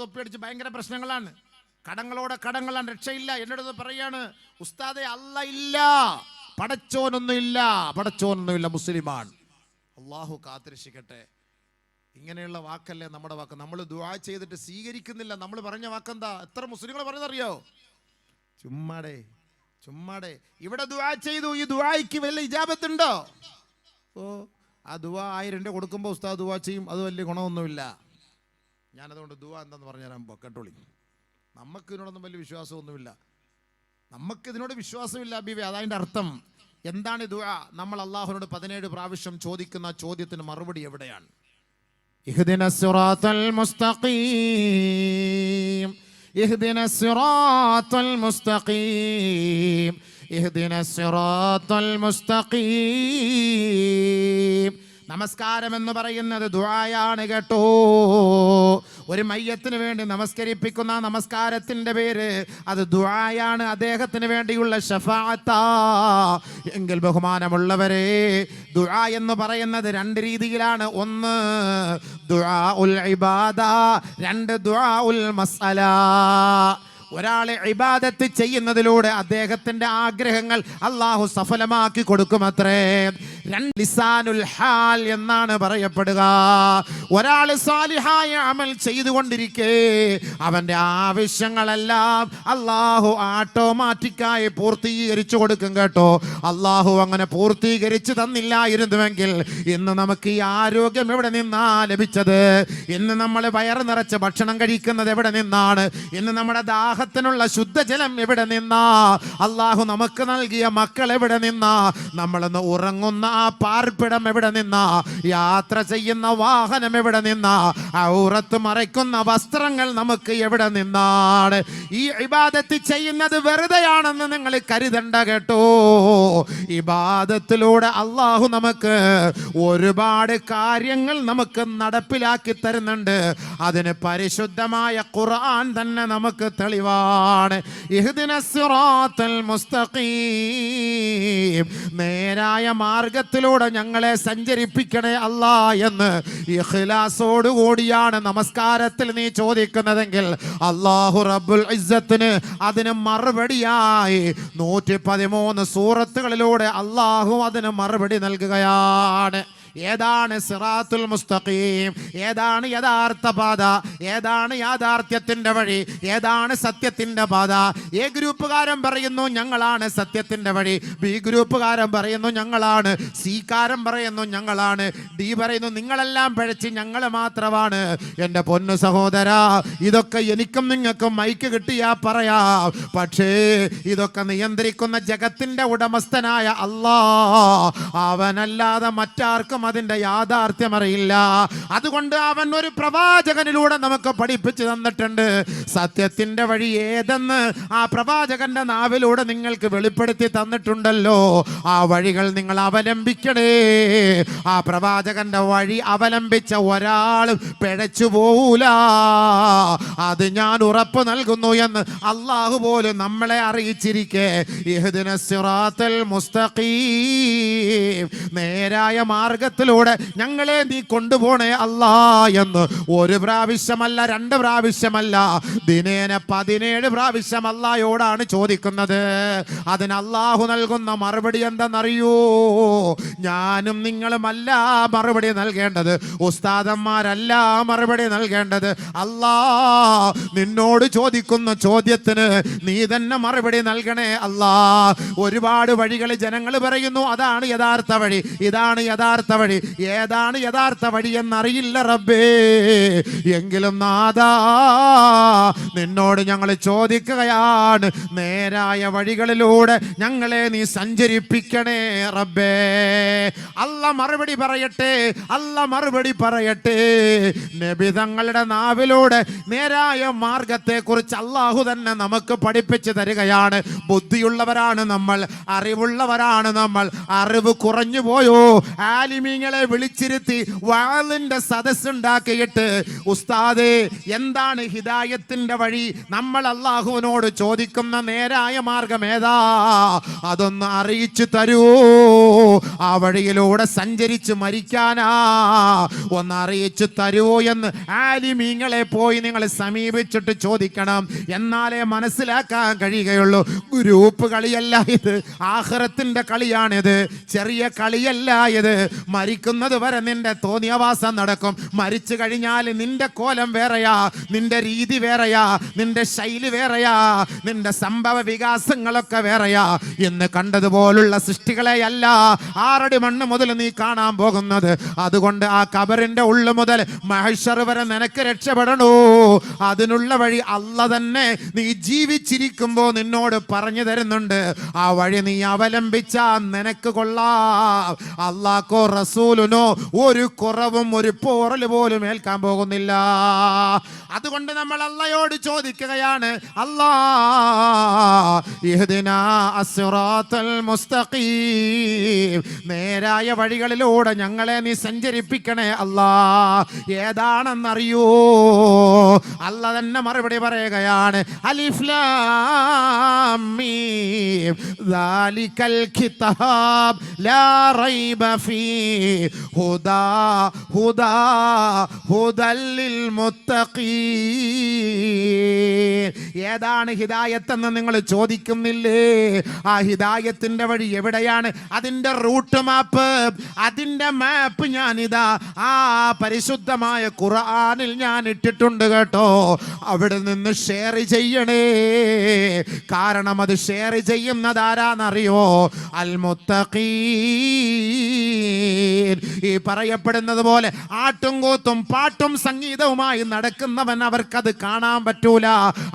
[SPEAKER 1] തൊപ്പിയടിച്ച് ഭയങ്കര പ്രശ്നങ്ങളാണ്. കടങ്ങളാണ്, രക്ഷയില്ല. എന്നോട് പറയാണ്, ഉസ്താദെ അല്ലാഹ് ഇല്ല, പടച്ചോനൊന്നുമില്ല, മുസ്ലിമാണ്. അള്ളാഹു കാത്തിരക്ഷിക്കട്ടെ. ഇങ്ങനെയുള്ള വാക്കല്ലേ നമ്മുടെ വാക്ക്. നമ്മൾ ദുആ ചെയ്തിട്ട് സ്വീകരിക്കുന്നില്ല. നമ്മൾ പറഞ്ഞ വാക്കെന്താ? എത്ര മുസ്ലിങ്ങൾ പറഞ്ഞതറിയോ? ചുമ്മാടെ ഇവിടെ ദുആ ചെയ്തു, ഈ ദുആയ്ക്ക് വല്ല ഇജാബത്തുണ്ടോ? ആ ദുആ 1000 രൂപ കൊടുക്കുമ്പോൾ ഉസ്താദ് ദുആ ചെയ്യും, അത് വലിയ ഗുണമൊന്നുമില്ല. ഞാനതുകൊണ്ട് ദുആ എന്താന്ന് പറഞ്ഞുതരാൻ കേട്ടോളി. നമുക്കിതിനോടൊന്നും വലിയ വിശ്വാസമൊന്നുമില്ല. നമുക്കിതിനോട് വിശ്വാസമില്ല അബീബേ. അതതിൻ്റെ അർത്ഥം എന്താണ് ദുആ? നമ്മൾ അള്ളാഹുവിനോട് 17 പ്രാവശ്യം ചോദിക്കുന്ന ചോദ്യത്തിന് മറുപടി എവിടെയാണ്? ഇഹ്ദിനസ് സിറാത്തൽ മുസ്തഖീം, ഇഹ്ദിനസ് സിറാത്തൽ മുസ്തഖീം, ഇഹ്ദിനസ് സിറാത്തൽ മുസ്തഖീം. നമസ്കാരം എന്ന് പറയുന്നത് ദുആയാണ് കേട്ടോ. ഒരു മയ്യത്തിന് വേണ്ടി നമസ്കരിപ്പിക്കുന്ന നമസ്കാരത്തിന്റെ പേര് അത് ദുആയാണ്, അദ്ദേഹത്തിന് വേണ്ടിയുള്ള ശഫാഅത്താ. എങ്കിൽ ബഹുമാനമുള്ളവരെ, ദുആ എന്ന് പറയുന്നത് 2 രീതിയിലാണ്. ഒന്ന് ദുആഉൽ ഇബാദ, 2 ദുആഉൽ മസ്അല. ഒരാളെ ഇബാദത്ത് ചെയ്യുന്നതിലൂടെ അദ്ദേഹത്തിന്റെ ആഗ്രഹങ്ങൾ അള്ളാഹു സഫലമാക്കി കൊടുക്കുമത്രേ. ലിസാനുൽ ഹാൽ എന്നാണ് പറയപ്പെടുക. ഒരാൾ സാലിഹായ അമൽ ചെയ്തുകൊണ്ടിരിക്കെ അവന്റെ ആവശ്യങ്ങളെല്ലാം അള്ളാഹു ഓട്ടോമാറ്റിക്കായി പൂർത്തീകരിച്ചു കൊടുക്കും കേട്ടോ. അള്ളാഹു അങ്ങനെ പൂർത്തീകരിച്ചു തന്നില്ലായിരുന്നുവെങ്കിൽ ഇന്ന് നമുക്ക് ഈ ആരോഗ്യം എവിടെ നിന്നാ ലഭിച്ചത്? ഇന്ന് നമ്മൾ വയറ് നിറച്ച് ഭക്ഷണം കഴിക്കുന്നത് എവിടെ നിന്നാണ്? ഇന്ന് നമ്മുടെ ദാഹത്തിനുള്ള ശുദ്ധജലം എവിടെ നിന്നാ? അള്ളാഹു നമുക്ക് നൽകിയ മക്കൾ എവിടെ നിന്നാ? നമ്മളിന്ന് ഉറങ്ങുന്ന ആ പാർപ്പിടം എവിടെ നിന്നാ? യാത്ര ചെയ്യുന്ന വാഹനം എവിടെ നിന്നാ? ഔറത്ത് മറയ്ക്കുന്ന വസ്ത്രങ്ങൾ നമുക്ക് എവിടെ നിന്നാണ്? ഈ ഇബാദത്ത് ചെയ്യുന്നത് വെറുതെയാണെന്ന് നിങ്ങൾ കരുതണ്ട കേട്ടോ. ഇബാദത്തിലൂടെ അള്ളാഹു നമുക്ക് ഒരുപാട് കാര്യങ്ങൾ നമുക്ക് നടപ്പിലാക്കി തരുന്നുണ്ട്. അതിന് പരിശുദ്ധമായ ഖുർആൻ തന്നെ നമുക്ക് തെളിവാണ്. ഇഹ്ദിനസ് സിറാത്തൽ മുസ്തഖീം, നേരായ മാർഗത്തിലൂടെ ഞങ്ങളെ സഞ്ചരിപ്പിക്കണേ അല്ലാ എന്ന് ഇഖ്ലാസോട് കൂടിയാണ് നമസ്കാരത്തിൽ നീ ചോദിക്കുന്നതെങ്കിൽ അല്ലാഹു റബ്ബുൽ ഇസ്സത്തിന് അതിന് മറുപടിയായി 113 സൂറത്തുകളിലൂടെ അല്ലാഹു അതിന് മറുപടി നൽകുകയാണ്. ഏതാണ് സിറാത്തുൽ മുസ്തഖീം? ഏതാണ് യഥാർത്ഥ പാത? ഏതാണ് യാഥാർത്ഥ്യത്തിന്റെ വഴി? ഏതാണ് സത്യത്തിന്റെ പാത? എ ഗ്രൂപ്പുകാരൻ പറയുന്നു ഞങ്ങളാണ് സത്യത്തിന്റെ വഴി, ബി ഗ്രൂപ്പുകാരൻ പറയുന്നു ഞങ്ങളാണ്, സി കാരൻ പറയുന്നു ഞങ്ങളാണ്, ഡി പറയുന്നു നിങ്ങളെല്ലാം പിഴച്ച് ഞങ്ങൾ മാത്രമാണ്. എൻ്റെ പൊന്നു സഹോദര, ഇതൊക്കെ എനിക്കും നിങ്ങൾക്കും മൈക്ക് കിട്ടിയാ പറയാം. പക്ഷേ ഇതൊക്കെ നിയന്ത്രിക്കുന്ന ജഗത്തിന്റെ ഉടമസ്ഥനായ അല്ലാഹ്, അവനല്ലാതെ മറ്റാർക്കും അതിന്റെ യാഥാർത്ഥ്യം അറിയില്ല. അതുകൊണ്ട് അവൻ ഒരു പ്രവാചകനിലൂടെ നമുക്ക് പഠിപ്പിച്ചു തന്നിട്ടുണ്ട്. സത്യത്തിന്റെ വഴി ഏതെന്ന് ആ പ്രവാചകന്റെ നാവിലൂടെ നിങ്ങൾക്ക് വെളിപ്പെടുത്തി തന്നിട്ടുണ്ടല്ലോ. ആ വഴികൾ നിങ്ങൾ അവലംബിക്കണേ. ആ പ്രവാചകന്റെ വഴി അവലംബിച്ച ഒരാളും പിഴച്ചു പോവൂല, അത് ഞാൻ ഉറപ്പ് നൽകുന്നു എന്ന് അല്ലാഹു പോലും നമ്മളെ അറിയിച്ചിരിക്കെ ഇഹ്ദിനസ് സിറാത്തൽ മുസ്തഖീം, നേരായ മാർഗത്തിലൂടെ ഞങ്ങളെ നീ കൊണ്ടുപോണേ അല്ലാ എന്ന് ഒരു പ്രാവശ്യമല്ല, 2 പ്രാവശ്യമല്ല, ദിനേന 17 പ്രാവശ്യം അല്ലാഹയോടാണ് ചോദിക്കുന്നത്. അതിന് അല്ലാഹു നൽകുന്ന മറുപടി എന്തെന്നറിയോ? ഞാനും നിങ്ങളുമല്ല മറുപടി നൽകേണ്ടത്, ഉസ്താദന്മാരല്ല മറുപടി നൽകേണ്ടത്. അല്ലാ നിന്നോട് ചോദിക്കുന്ന ചോദ്യത്തിന് നീ തന്നെ മറുപടി നൽകണേ അല്ലാ. ഒരുപാട് വഴികൾ ജനങ്ങൾ പറയുന്നു അതാണ് യഥാർത്ഥ വഴി, ഇതാണ് യഥാർത്ഥ വഴി. ഏതാണ് യഥാർത്ഥ വഴി എന്നറിയില്ല റബ്ബേ. എങ്കിലും നാദാ നിന്നോട് ഞങ്ങൾ ചോദിക്കുകയാണ്, നേരായ വഴികളിലൂടെ ഞങ്ങളെ നീ സഞ്ചരിപ്പിക്കണേ റബ്ബേ. അല്ല മറുപടി പറയട്ടെ, അല്ല മറുപടി പറയട്ടെ. നബി തങ്ങളുടെ നാവിലൂടെ നേരായ മാർഗത്തെ കുറിച്ച് അല്ലാഹു തന്നെ നമുക്ക് പഠിപ്പിച്ചു തരികയാണ്. ബുദ്ധിയുള്ളവരാണ് നമ്മൾ, അറിവുള്ളവരാണ് നമ്മൾ. അറിവ് കുറഞ്ഞു പോയോ? ആലിമീങ്ങളെ വിളിച്ചിരുത്തി വാളിന്റെ സദസ്സുണ്ടാക്കിയിട്ട് ഉസ്താദേ എന്താണ് ഹിദായത്തിന്റെ വഴി? നമ്മൾ അല്ലാഹുവിനോട് ചോദിക്കുന്ന നേരായ മാർഗം ഏതാ? അതൊന്ന് അറിയിച്ചു തരൂ. ആ വഴിയിലൂടെ സഞ്ചരിച്ച് മരിക്കാനാ, ഒന്ന് അറിയിച്ചു തരുവോ എന്ന് ആലിമീങ്ങളെ പോയി നിങ്ങൾ സമീപിച്ചിട്ട് ചോദിക്കണം. എന്നാലേ മനസ്സിലാക്കാൻ കഴിയുകയുള്ളൂ. ഗ്രൂപ്പ് കളിയല്ല ഇത്, ആഖിറത്തിന്റെ കളിയാണിത്. ചെറിയ കളിയല്ല ഇത്. മരിക്കുന്നത് വരെ നിന്റെ തോന്നിയവാസം നടക്കും. മരിച്ചു കഴിഞ്ഞാൽ നിന്റെ കോലം വേറെയാ, നിന്റെ രീതി വേറെയാ, നിന്റെ ശൈലി വേറെയാ, നിന്റെ സംഭവ വികാസങ്ങളൊക്കെ വേറെയാ. ഇന്ന് കണ്ടതുപോലുള്ള സൃഷ്ടികളെയല്ല 6 അടി മണ്ണ് മുതൽ നീ കാണാൻ പോകുന്നത്. അതുകൊണ്ട് ആ കബറിന്റെ ഉള്ളു മുതൽ മഹ്ശർ വരെ നിനക്ക് രക്ഷപ്പെടണോ? അതിനുള്ള വഴി അല്ല തന്നെ നീ ജീവിച്ചിരിക്കുമ്പോ നിന്നോട് പറഞ്ഞു തരുന്നുണ്ട്. ആ വഴി നീ അവലംബിച്ചാ നിനക്ക് കൊള്ളാം. അല്ലാഹ്ക്കോ റസൂലിനോ ഒരു കുറവും ഒരു പോറൽ പോലും ഏൽക്കാൻ പോകുന്നില്ല. അതുകൊണ്ട് നമ്മൾ അല്ലാഹയോട് ചോദിക്കുകയാണ്, അല്ലാ ഇഹ്ദിനാ അസ്സിറാത്തൽ മുസ്തഖീം, നേരായ വഴികളിലൂടെ ഞങ്ങളെ നീ സഞ്ചരിപ്പിക്കണേ അല്ലാ. ഏതാണെന്നറിയോ? അല്ലാ തന്നെ മറുപടി പറയുകയാണ്, അലിഫ് ലാം മീം ദാലികൽ കിതാബ് ലാ റൈബ ഫീഹ് ഹുദാ ഹുദാ ഹുദല്ലിൽ മുത്തഖീൻ. ഏതാണ് ഹിദായത്ത് എന്ന് നിങ്ങൾ ചോദിക്കുന്നില്ലേ? ആ ഹിദായത്തിന്റെ വഴി എവിടെയാണ്? അതിന്റെ റൂട്ട് മാപ്പ്, അതിന്റെ മാപ്പ് ഞാനിതാ ആ പരിശുദ്ധമായ ഖുർആനിൽ ഞാൻ ഇട്ടിട്ടുണ്ട് കേട്ടോ. അവിടെ നിന്ന് ഷെയർ ചെയ്യണേ. കാരണം അത് ഷെയർ ചെയ്യുന്നത് ആരാന്നറിയോ? അൽ മുത്തഖീൻ. ഈ പറയപ്പെടുന്നത് പോലെ ആട്ടും കൂത്തും പാട്ടും സംഗീതവുമായി നടക്കുന്നവൻ അവർക്കത് കാണാൻ പറ്റൂല,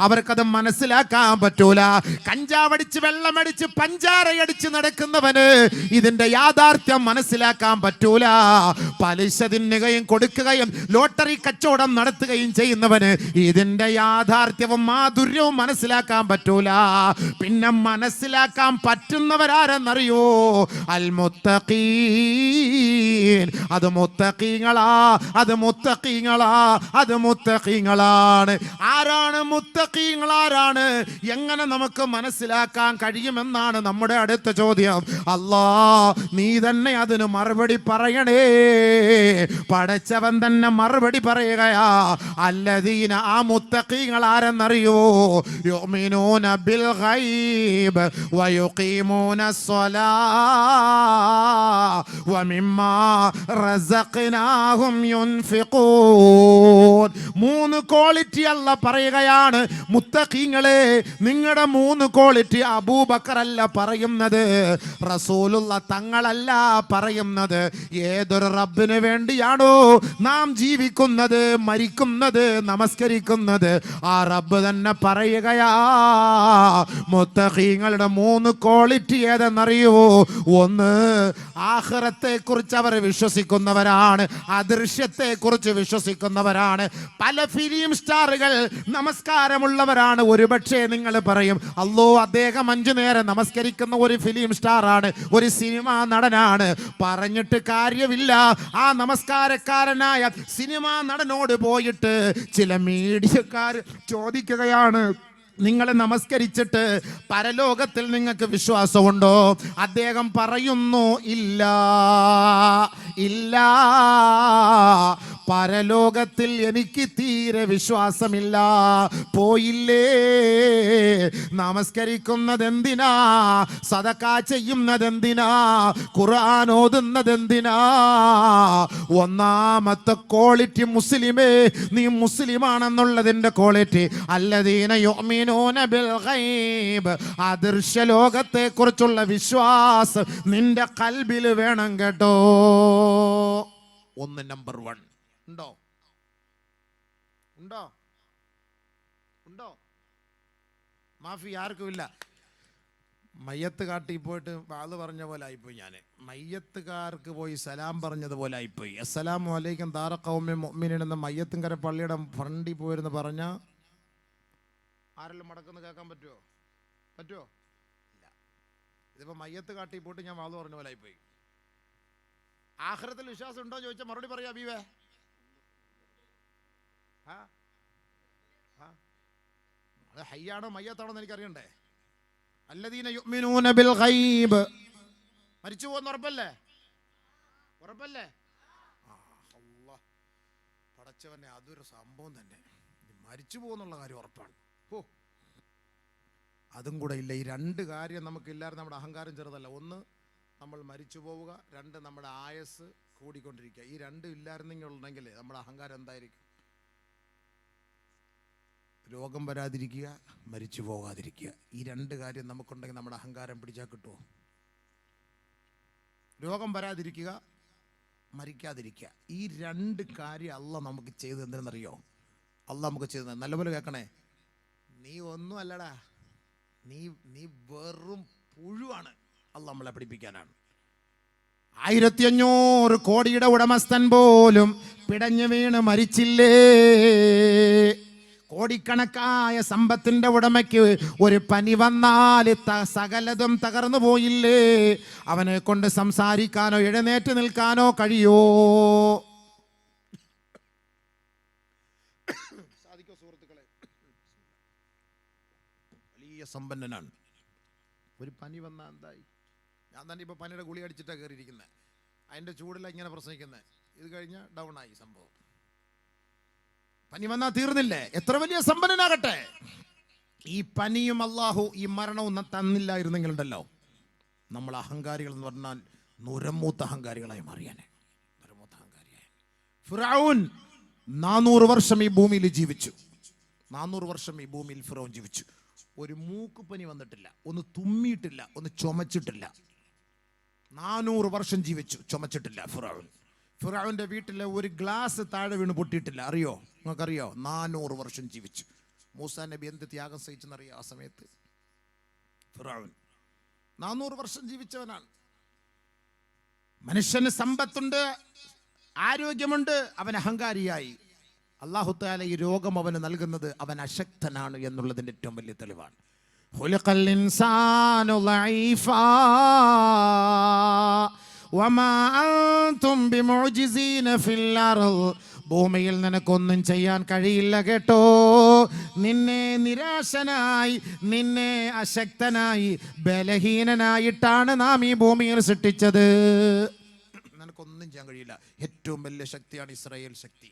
[SPEAKER 1] അവർക്കത് മനസ്സിലാക്കാൻ പറ്റൂല. കഞ്ചാവടിച്ച് വെള്ളമടിച്ച് പഞ്ചാരയടിച്ച് നടക്കുന്നവന് ഇതിന്റെ യാഥാർത്ഥ്യം മനസ്സിലാക്കാൻ പറ്റൂല. പലിശ തിന്നുകയും കൊടുക്കുകയും ലോട്ടറി കച്ചവടം നടത്തുകയും ചെയ്യുന്നവന് ഇതിന്റെ യാഥാർത്ഥ്യവും മാധുര്യവും മനസ്സിലാക്കാൻ പറ്റൂല. പിന്നെ മനസ്സിലാക്കാൻ പറ്റുന്നവരാരെന്നറിയോ? അൽ മുത്തഖീൻ. അത് മുത്തഖീങ്ങളാ, അത് മുത്തഖീങ്ങളാ, അത് മുത്തഖീങ്ങളാണ്. ആരാണ് മുത്തഖീങ്ങൾ? ആരാണ്? എങ്ങനെ നമുക്ക് മനസ്സിലാക്കാൻ കഴിയുമെന്നാണ് നമ്മുടെ അടുത്ത ചോദ്യം. അല്ലാ, നീ തന്നെ അതിന് മറുപടി പറയണേ. പടച്ചവൻ തന്നെ മറുപടി പറയുകയാ. അല്ലദീന, ആ മുത്തഖീങ്ങൾ ആരെന്നറിയോ? യുഅ്മിനൂന ബിൽ ഗൈബ് വയുഖീമൂന സ്വലാ വമിമ്മാ റസഖ്നാഹും യുൻഫിഖൂൻ. മൂന്ന് ക്വാളിറ്റി അല്ല പറയുകയാണ്. മുത്തഖീങ്ങളെ, നിങ്ങളുടെ മൂന്ന് ക്വാളിറ്റി അബൂബക്കർ അല്ല പറയുന്നത്, റസൂലുള്ള തങ്ങളല്ല പറയുന്നത്. ഏതൊരു റബ്ബിന് വേണ്ടിയാണോ നാം ജീവിക്കുന്നത്, മരിക്കുന്നത്, നമസ്കരിക്കുന്നത്, ആ റബ്ബ് തന്നെ പറയുകയാ. മുത്തഖീങ്ങളുടെ മൂന്ന് ക്വാളിറ്റി ഏതെന്നറിയോ? ഒന്ന്, ആഖിറത്തെ കുറിച്ച് അവർ വിശ്വസിക്കുന്നവരാണ്, അദൃശ്യത്തെ കുറിച്ച് വിശ്വസിക്കുന്നവരാണ്. പല ഫിലിം സ്റ്റാറുകൾ നമസ്കാരമുള്ളവരാണ്. ഒരുപക്ഷെ നിങ്ങൾ പറയും, അല്ലോ, അദ്ദേഹം 5 നേരം നമസ്കരിക്കുന്ന ഒരു ഫിലിം സ്റ്റാറാണ്, ഒരു സിനിമാ നടനാണ്. പറഞ്ഞിട്ട് കാര്യമില്ല. ആ നമസ്കാരക്കാരനായ സിനിമാ നടനോട് പോയിട്ട് ചില മീഡിയക്കാർ ചോദിക്കുകയാണ്, നിങ്ങൾ നമസ്കരിച്ചിട്ട് പരലോകത്തിൽ നിങ്ങൾക്ക് വിശ്വാസമുണ്ടോ? അദ്ദേഹം പറയുന്നു, ഇല്ല, ഇല്ല, പരലോകത്തിൽ എനിക്ക് തീരെ വിശ്വാസമില്ല. പോയില്ലേ? നമസ്കരിക്കുന്നതെന്തിനാ? സദഖ ചെയ്യുന്നതെന്തിനാ? ഖുർആൻ ഓതുന്നതെന്തിനാ? ഒന്നാമത്തെ ക്വാളിറ്റി മുസ്ലിമേ, നീ മുസ്ലിമാണെന്നുള്ളതിന്റെ ക്വാളിറ്റി അല്ലദീന യുഅ്മിനൂന ബിൽ ഗൈബ്, അദൃശ്യ ലോകത്തെ കുറിച്ചുള്ള വിശ്വാസം നിന്റെ ഖൽബിൽ വേണം കേട്ടോ. ഒന്ന്, നമ്പർ 1. ഉണ്ടോ? ഉണ്ടോ? ഉണ്ടോ? മാഫി ആർക്കും ഇല്ല. മയ്യത്ത് കാട്ടി പോയിട്ട് വാള് പറഞ്ഞ പോലെ ആയിപ്പോയി. ഞാൻ മയ്യത്തുകാർക്ക് പോയി സലാം പറഞ്ഞതുപോലെ ആയിപ്പോയി. അസ്സലാമു അലൈക്കും ദാറ ഖൗമിൻ മുഅ്മിനീൻ എന്ന മയ്യത്തുങ്കര പള്ളിയുടെ ഫ്രണ്ടിൽ പോയിരുന്ന് പറഞ്ഞ ആരെല്ലാം മടക്കുന്ന കേൾക്കാൻ പറ്റുമോ? പറ്റുമോ? ഇല്ല. ഇതിപ്പോൾ മയ്യത്ത് കാട്ടി പോയിട്ട് ഞാൻ വാള് പറഞ്ഞ പോലെ ആയിപ്പോയി. ആഖിറത്തിൽ വിശ്വാസം ഉണ്ടോ ചോദിച്ചാൽ മറുപടി പറയാം. അബീവേ, അത് ഹയ്യാണോ മയ്യത്താണോ എന്ന് എനിക്കറിയണ്ടേ? അല്ലദീന യുഅ്മിനൂന ബിൽ ഗൈബ്, മരിച്ചു പോകുന്ന ഉറപ്പല്ലേ? ഉറപ്പല്ലേ? അല്ലാഹ് പടച്ചവനെ, അതൊരു സംഭവം തന്നെ. മരിച്ചു പോകുന്നുള്ള കാര്യം ഉറപ്പാണ്. ഓ, അതും കൂടെ ഇല്ല. ഈ 2 കാര്യം നമുക്കില്ലായിരുന്നു. നമ്മുടെ അഹങ്കാരം ചെറുതല്ല. ഒന്ന്, നമ്മൾ മരിച്ചു പോവുക. 2, നമ്മുടെ ആയസ് കൂടിക്കൊണ്ടിരിക്കുക. ഈ 2 ഇല്ലായിരുന്നെങ്കിൽ നമ്മുടെ അഹങ്കാരം എന്തായിരിക്കും? രോഗം വരാതിരിക്കുക, മരിച്ചു പോകാതിരിക്കുക. ഈ 2 കാര്യം നമുക്കുണ്ടെങ്കിൽ നമ്മുടെ അഹങ്കാരം പിടിച്ചാൽ കിട്ടുമോ? രോഗം വരാതിരിക്കുക, മരിക്കാതിരിക്കുക. ഈ 2 കാര്യം അള്ളാഹ് നമുക്ക് ചെയ്ത് എന്തെന്നറിയോ? അള്ളാഹ് നമുക്ക് ചെയ്ത് നല്ലപോലെ കേൾക്കണേ. നീ ഒന്നും അല്ലടാ, നീ വെറും പുഴുവാണ്. അള്ളാഹ് നമ്മളെ പഠിപ്പിക്കാനാണ്. 1500 കോടിയുടെ ഉടമസ്ഥൻ പോലും പിടഞ്ഞു വീണ് മരിച്ചില്ലേ? കോടിക്കണക്കായ സമ്പത്തിന്റെ ഉടമയ്ക്ക് ഒരു പനി വന്നാൽ സകലതും തകർന്നു പോയില്ലേ? അവനെ കൊണ്ട് സംസാരിക്കാനോ എഴുന്നേറ്റ് നിൽക്കാനോ കഴിയോ? സാധിക്കോ സുഹൃത്തുക്കളെ? വലിയ സമ്പന്നനാണ്. ഒരു പനി വന്നാൽ എന്തായി? ഞാൻ തന്നെ ഇപ്പൊ പനിയുടെ ഗുളി അടിച്ചിട്ടാണ് കയറിയിരിക്കുന്നത്. അതിൻ്റെ ചൂടിലാണ് ഇങ്ങനെ പ്രസംഗിക്കുന്നത്. ഇത് കഴിഞ്ഞാൽ ഡൗൺ ആയി സംഭവം. പനി വന്നാൽ തീർന്നില്ലേ? എത്ര വലിയ സമ്പന്നനാകട്ടെ, ഈ പനിയും അള്ളാഹു ഈ മരണവും തന്നില്ലായിരുന്നെങ്കിലുണ്ടല്ലോ, നമ്മൾ അഹങ്കാരികൾ എന്ന് പറഞ്ഞാൽ നുരമൂത്ത അഹങ്കാരികളായി മാറിയാനെ. നുരമൂത്ത അഹങ്കാരിയായി ഫിറഔൻ 400 വർഷം ഈ ഭൂമിയിൽ ജീവിച്ചു. 400 വർഷം ഈ ഭൂമിയിൽ ഫിറഔൻ ജീവിച്ചു. ഒരു മൂക്കുപനി വന്നിട്ടില്ല, ഒന്ന് തുമ്മിയിട്ടില്ല, ഒന്ന് ചുമച്ചിട്ടില്ല. 400 വർഷം ജീവിച്ചു, ചുമച്ചിട്ടില്ല ഫിറഔൻ. ഫിറഔന്റെ വീട്ടിലെ ഒരു ഗ്ലാസ് താഴെ വീണ് പൊട്ടിയിട്ടില്ല. അറിയോ? നിങ്ങൾക്കറിയോ? 400 വർഷം ജീവിച്ചു. മൂസാ നബി എന്ത് ത്യാഗം സഹിച്ചെന്നറിയോ ആ സമയത്ത്? ഫിറഔൻ 400 വർഷം ജീവിച്ചവനാണ്. മനുഷ്യന് സമ്പത്തുണ്ട്, ആരോഗ്യമുണ്ട്, അവൻ അഹങ്കാരിയായി. അല്ലാഹു തആല ഈ രോഗം അവന് നൽകുന്നത് അവൻ അശക്തനാണ് എന്നുള്ളതിൻ്റെ ഏറ്റവും വലിയ തെളിവാണ്. ഖുലിഖൽ ഇൻസാനു ളഈഫാ വമാ അൻതും ബിമുഅ്ജിസീന ഫിൽ അർള്. ഭൂമിയിൽ നിനക്കൊന്നും ചെയ്യാൻ കഴിയില്ല കേട്ടോ. നിന്നെ നിരാശനായി, നിന്നെ അശക്തനായി, ബലഹീനനായിട്ടാണ് നാം ഈ ഭൂമിയിൽ സൃഷ്ടിച്ചത്. നിനക്കൊന്നും ചെയ്യാൻ കഴിയില്ല. ഏറ്റവും വലിയ ശക്തിയാണ് ഇസ്രായേൽ ശക്തി.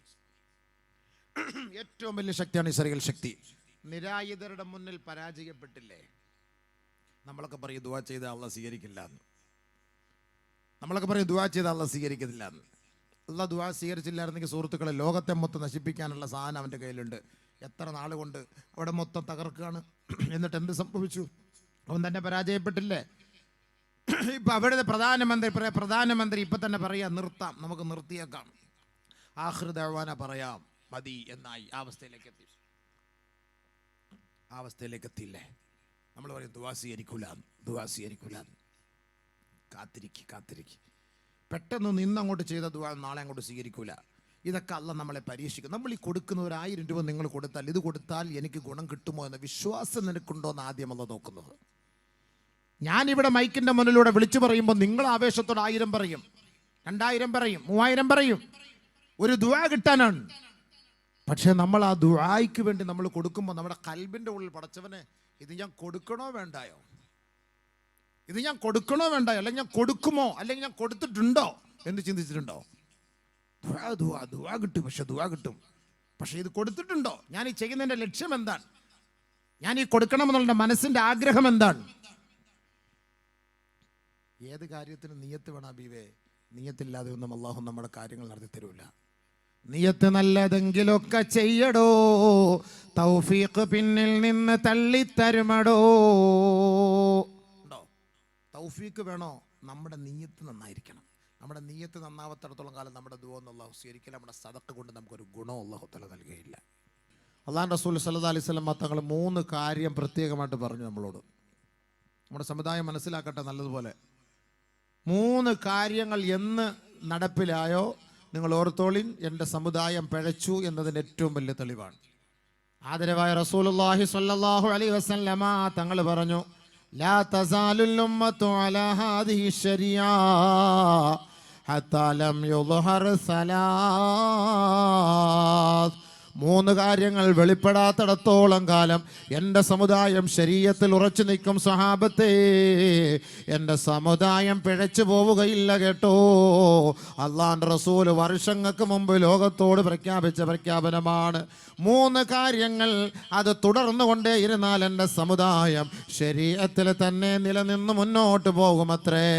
[SPEAKER 1] ഏറ്റവും വലിയ ശക്തിയാണ് ഇസ്രായേൽ ശക്തി. നിരായുധരുടെ മുന്നിൽ പരാജയപ്പെട്ടില്ലേ? നമ്മളൊക്കെ പറയും ദുആ ചെയ്ത അള്ളാഹ് സ്വീകരിക്കില്ല എന്ന്. നമ്മളൊക്കെ പറയും ദുആ ചെയ്ത അള്ളാഹ് സ്വീകരിക്കുന്നില്ല എന്ന്. അള്ളാഹ് ദുആ സ്വീകരിച്ചില്ലായിരുന്നെങ്കിൽ സുഹൃത്തുക്കളെ, ലോകത്തെ മൊത്തം നശിപ്പിക്കാനുള്ള സാധനം അവൻ്റെ കയ്യിലുണ്ട്. എത്ര നാൾ കൊണ്ട് അവിടെ മൊത്തം തകർക്കുകയാണ്. എന്നിട്ട് എന്ത് സംഭവിച്ചു? അവൻ തന്നെ പരാജയപ്പെട്ടില്ലേ? ഇപ്പം അവിടുത്തെ പ്രധാനമന്ത്രി ഇപ്പം തന്നെ പറയാം, നിർത്താം, നമുക്ക് നിർത്തിയേക്കാം, ആഖിർ ദഅ്വാന പറയാം, മതി എന്നായി. ആ അവസ്ഥയിലേക്ക് എത്തിയില്ലേ? നമ്മൾ പറയും ദുആ സ്വീകരിക്കൂല. കാത്തിരിക്ക്. പെട്ടെന്ന് നിന്നങ്ങോട്ട് ചെയ്ത ദുആ നാളെ അങ്ങോട്ട് സ്വീകരിക്കൂല. ഇതൊക്കെ അള്ളാഹ് നമ്മളെ പരീക്ഷിക്കും. നമ്മൾ ഈ കൊടുക്കുന്ന 1000 രൂപ നിങ്ങൾ കൊടുത്താൽ, ഇത് കൊടുത്താൽ എനിക്ക് ഗുണം കിട്ടുമോ എന്ന വിശ്വാസം നിനക്കുണ്ടോ എന്ന് ആദ്യം അള്ളാഹ് നോക്കുന്നത്. ഞാനിവിടെ മൈക്കിൻ്റെ മുന്നിലൂടെ വിളിച്ചു പറയുമ്പോൾ നിങ്ങൾ ആവേശത്തോടെ 1000 പറയും, 2000 പറയും, 3000 പറയും. ഒരു ദുആ കിട്ടാനാണ്. പക്ഷേ നമ്മൾ ആ ദുആയ്ക്ക് വേണ്ടി നമ്മൾ കൊടുക്കുമ്പോൾ നമ്മുടെ ഖൽബിൻ്റെ ഉള്ളിൽ, പടച്ചവനെ ഇത് ഞാൻ കൊടുക്കണോ വേണ്ടായോ, അല്ലെങ്കിൽ ഞാൻ കൊടുക്കുമോ, അല്ലെങ്കിൽ ഞാൻ കൊടുത്തിട്ടുണ്ടോ എന്ന് ചിന്തിച്ചിട്ടുണ്ടോ? ദുആ കിട്ടും. പക്ഷെ ഇത് കൊടുത്തിട്ടുണ്ടോ? ഞാൻ ഈ ചെയ്യുന്നതിൻ്റെ ലക്ഷ്യം എന്താണ്? ഞാൻ ഈ കൊടുക്കണമെന്നുള്ള മനസ്സിൻ്റെ ആഗ്രഹം എന്താണ്? ഏത് കാര്യത്തിന് നിയ്യത്ത് വേണം ഹബീബേ. നിയ്യത്തില്ലാതെ ഒന്നും അല്ലാഹു നമ്മുടെ കാര്യങ്ങൾ നടത്തി തരൂല. നിയ്യത്ത് നല്ലതെങ്കിലൊക്കെ ചെയ്യടോ, തൗഫീഖ് പിന്നിൽ നിന്ന് തള്ളിത്തരുമടോ. ഉണ്ടോ? തൗഫീഖ് വേണോ? നമ്മുടെ നിയ്യത്ത് നന്നായിരിക്കണം. നമ്മുടെ നിയ്യത്ത് നന്നാവത്തിടത്തോളം കാലം നമ്മുടെ ദുആ അല്ലാഹു സ്വീകരിക്കില്ല. നമ്മുടെ സദഖ കൊണ്ട് നമുക്കൊരു ഗുണം അല്ലാഹു തആല നൽകുകയില്ല. അല്ലാഹു റസൂൽ സല്ലല്ലാഹു അലൈഹി വസല്ലം തങ്ങൾ 3 കാര്യം പ്രത്യേകമായിട്ട് പറഞ്ഞു നമ്മളോട്. നമ്മുടെ സമുദായം മനസ്സിലാക്കട്ടെ നല്ലതുപോലെ. 3 കാര്യങ്ങൾ എന്ന് നടപ്പിലായോ നിങ്ങൾ ഓർത്തോളിൻ, എൻ്റെ സമുദായം പിഴച്ചു എന്നതിൻ്റെ ഏറ്റവും വലിയ തെളിവാണ്. ആദരവായ റസൂലുള്ളാഹി സ്വല്ലല്ലാഹു അലൈഹി വസല്ലമ തങ്ങൾ പറഞ്ഞു, ലാ തസാലുൽ ഉമ്മത്തു അലാ ഹാദിഹി ശരിയാ ഹത്താ ലം യുദ്ഹർ സലാസ്. 3 കാര്യങ്ങൾ വെളിപ്പെടാത്തിടത്തോളം കാലം എൻ്റെ സമുദായം ശരീഅത്തിൽ ഉറച്ചു നിൽക്കും. സ്വഹാബത്തെ, എൻ്റെ സമുദായം പിഴച്ചു പോവുകയില്ല കേട്ടോ. അല്ലാഹുവിൻ്റെ റസൂൽ വർഷങ്ങൾക്ക് മുമ്പ് ലോകത്തോട് പ്രഖ്യാപിച്ച പ്രഖ്യാപനമാണ്. 3 കാര്യങ്ങൾ അത് തുടർന്നു കൊണ്ടേയിരുന്നാൽ എൻ്റെ സമുദായം ശരീഅത്തിൽ തന്നെ നിലനിന്ന് മുന്നോട്ട് പോകുമത്രേ.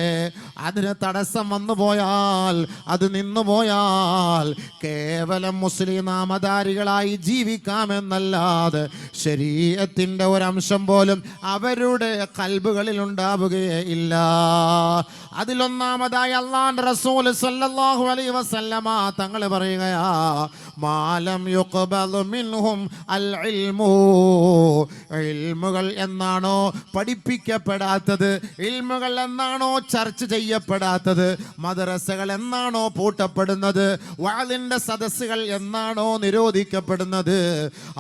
[SPEAKER 1] അതിന് തടസ്സം വന്നു പോയാൽ, അത് നിന്നു പോയാൽ കേവലം മുസ്ലിം നാമധാരികൾ ജീവിക്കാമെന്നല്ലാതെ ശരീഅത്തിന്റെ ഒരംശം പോലും അവരുടെ ഖൽബുകളിൽ ഉണ്ടാവുകയേ ഇല്ല. അതിലൊന്നാമതായി അല്ലാഹുവിന്റെ റസൂൽ സല്ലല്ലാഹു അലൈഹി വസല്ലമ തങ്ങൾ പറയുകയാ, മാലം യുഖ്ബലു മിൻഹും അൽ ഇൽമു. ഇൽമുകൾ എന്നാണോ പഠിപ്പിക്കപ്പെടാത്തത്, ഇൽമുകൾ എന്നാണോ ചർച്ച ചെയ്യപ്പെടാത്തത്, മദ്രസകൾ എന്നാണോ പൂട്ടപ്പെടുന്നത്, വഅലിന്റെ സദസ്സുകൾ എന്നാണോ നിരോധിക്കപ്പെടുന്നത്,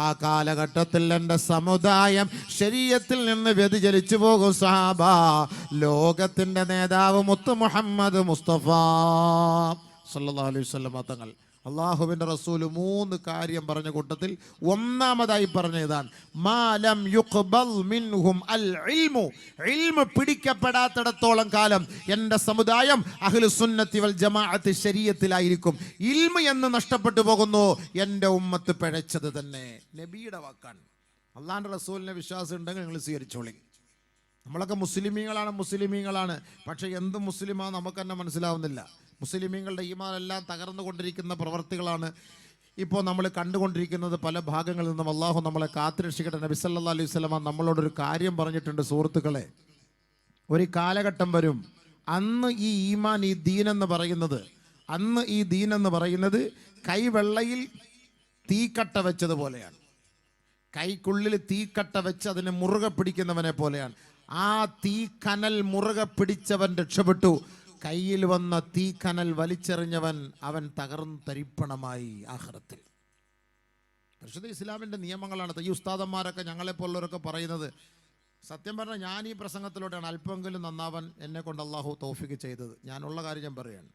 [SPEAKER 1] ആ കാലഘട്ടത്തിൽ എൻ്റെ സമുദായം ശരീഅത്തിൽ നിന്ന് വ്യതിചലിച്ചു പോകും. സഹാബ, ലോകത്തിൻ്റെ നേതാവ് മുത്ത് മുഹമ്മദ് മുസ്തഫ സല്ലല്ലാഹു അലൈഹി വസല്ലം തങ്ങൾ അള്ളാഹുവിൻ്റെ റസൂല് 3 കാര്യം പറഞ്ഞ കൂട്ടത്തിൽ ഒന്നാമതായി പറഞ്ഞ ഇതാണ്, മാലം യുഖ്ബൽ മിൻഹും അൽ ഇൽമു. ഇൽമു പിടിക്കപ്പെടാത്തിടത്തോളം കാലം എൻ്റെ സമുദായം അഹ്ലുസുന്നത്തി വൽ ജമാഅത്ത് ശരീഅത്തിലായിരിക്കും. ഇൽമു എന്ന് നഷ്ടപ്പെട്ടു പോകുന്നു, എൻ്റെ ഉമ്മത്ത് പിഴച്ചത് തന്നെ. നബിയുടെ വാക്കാണ്. അള്ളാഹിൻ്റെ റസൂലിനെ വിശ്വാസം ഉണ്ടെങ്കിൽ നിങ്ങൾ സ്വീകരിച്ചോളി. നമ്മളൊക്കെ മുസ്ലിമീങ്ങളാണ്. പക്ഷേ എന്ത് മുസ്ലിമാ നമുക്ക് തന്നെ മനസ്സിലാവുന്നില്ല. മുസ്ലിമീങ്ങളുടെ ഈമാനെല്ലാം തകർന്നുകൊണ്ടിരിക്കുന്ന പ്രവർത്തികളാണ് ഇപ്പോൾ നമ്മൾ കണ്ടുകൊണ്ടിരിക്കുന്നത് പല ഭാഗങ്ങളിൽ നിന്നും. അള്ളാഹു നമ്മളെ കാത്തുരക്ഷിക്കട്ടെ. നബി സല്ലല്ലാഹു അലൈഹി വസല്ലം നമ്മളോടൊരു കാര്യം പറഞ്ഞിട്ടുണ്ട്. സുഹൃത്തുക്കളെ, ഒരു കാലഘട്ടം വരും, അന്ന് ഈ ഈമാൻ, ഈ ദീനെന്ന് പറയുന്നത് കൈവെള്ളയിൽ തീക്കട്ട വെച്ചതുപോലെയാണ്. കൈക്കുള്ളിൽ തീക്കട്ട വെച്ച് അതിനെ മുറുകെ പിടിക്കുന്നവനെ പോലെയാണ്. ആ തീക്കനൽ മുറുകെ പിടിച്ചവൻ രക്ഷപ്പെട്ടു. കയ്യിൽ വന്ന തീക്കനൽ വലിച്ചെറിഞ്ഞവൻ അവൻ തകർന്നു തരിപ്പണമായി ആഖിറത്തിൽ. പരിശുദ്ധ ഇസ്ലാമിൻ്റെ നിയമങ്ങളാണ്. ഈ ഉസ്താദന്മാരൊക്കെ ഞങ്ങളെപ്പോലുള്ളവരൊക്കെ പറയുന്നത്. സത്യം പറഞ്ഞാൽ ഞാൻ ഈ പ്രസംഗത്തിലൂടെയാണ് അല്പമെങ്കിലും നന്നാവാൻ എന്നെ കൊണ്ട് അള്ളാഹു തൗഫീഖ് ചെയ്തത്. ഞാനുള്ള കാര്യം ഞാൻ പറയുകയാണ്.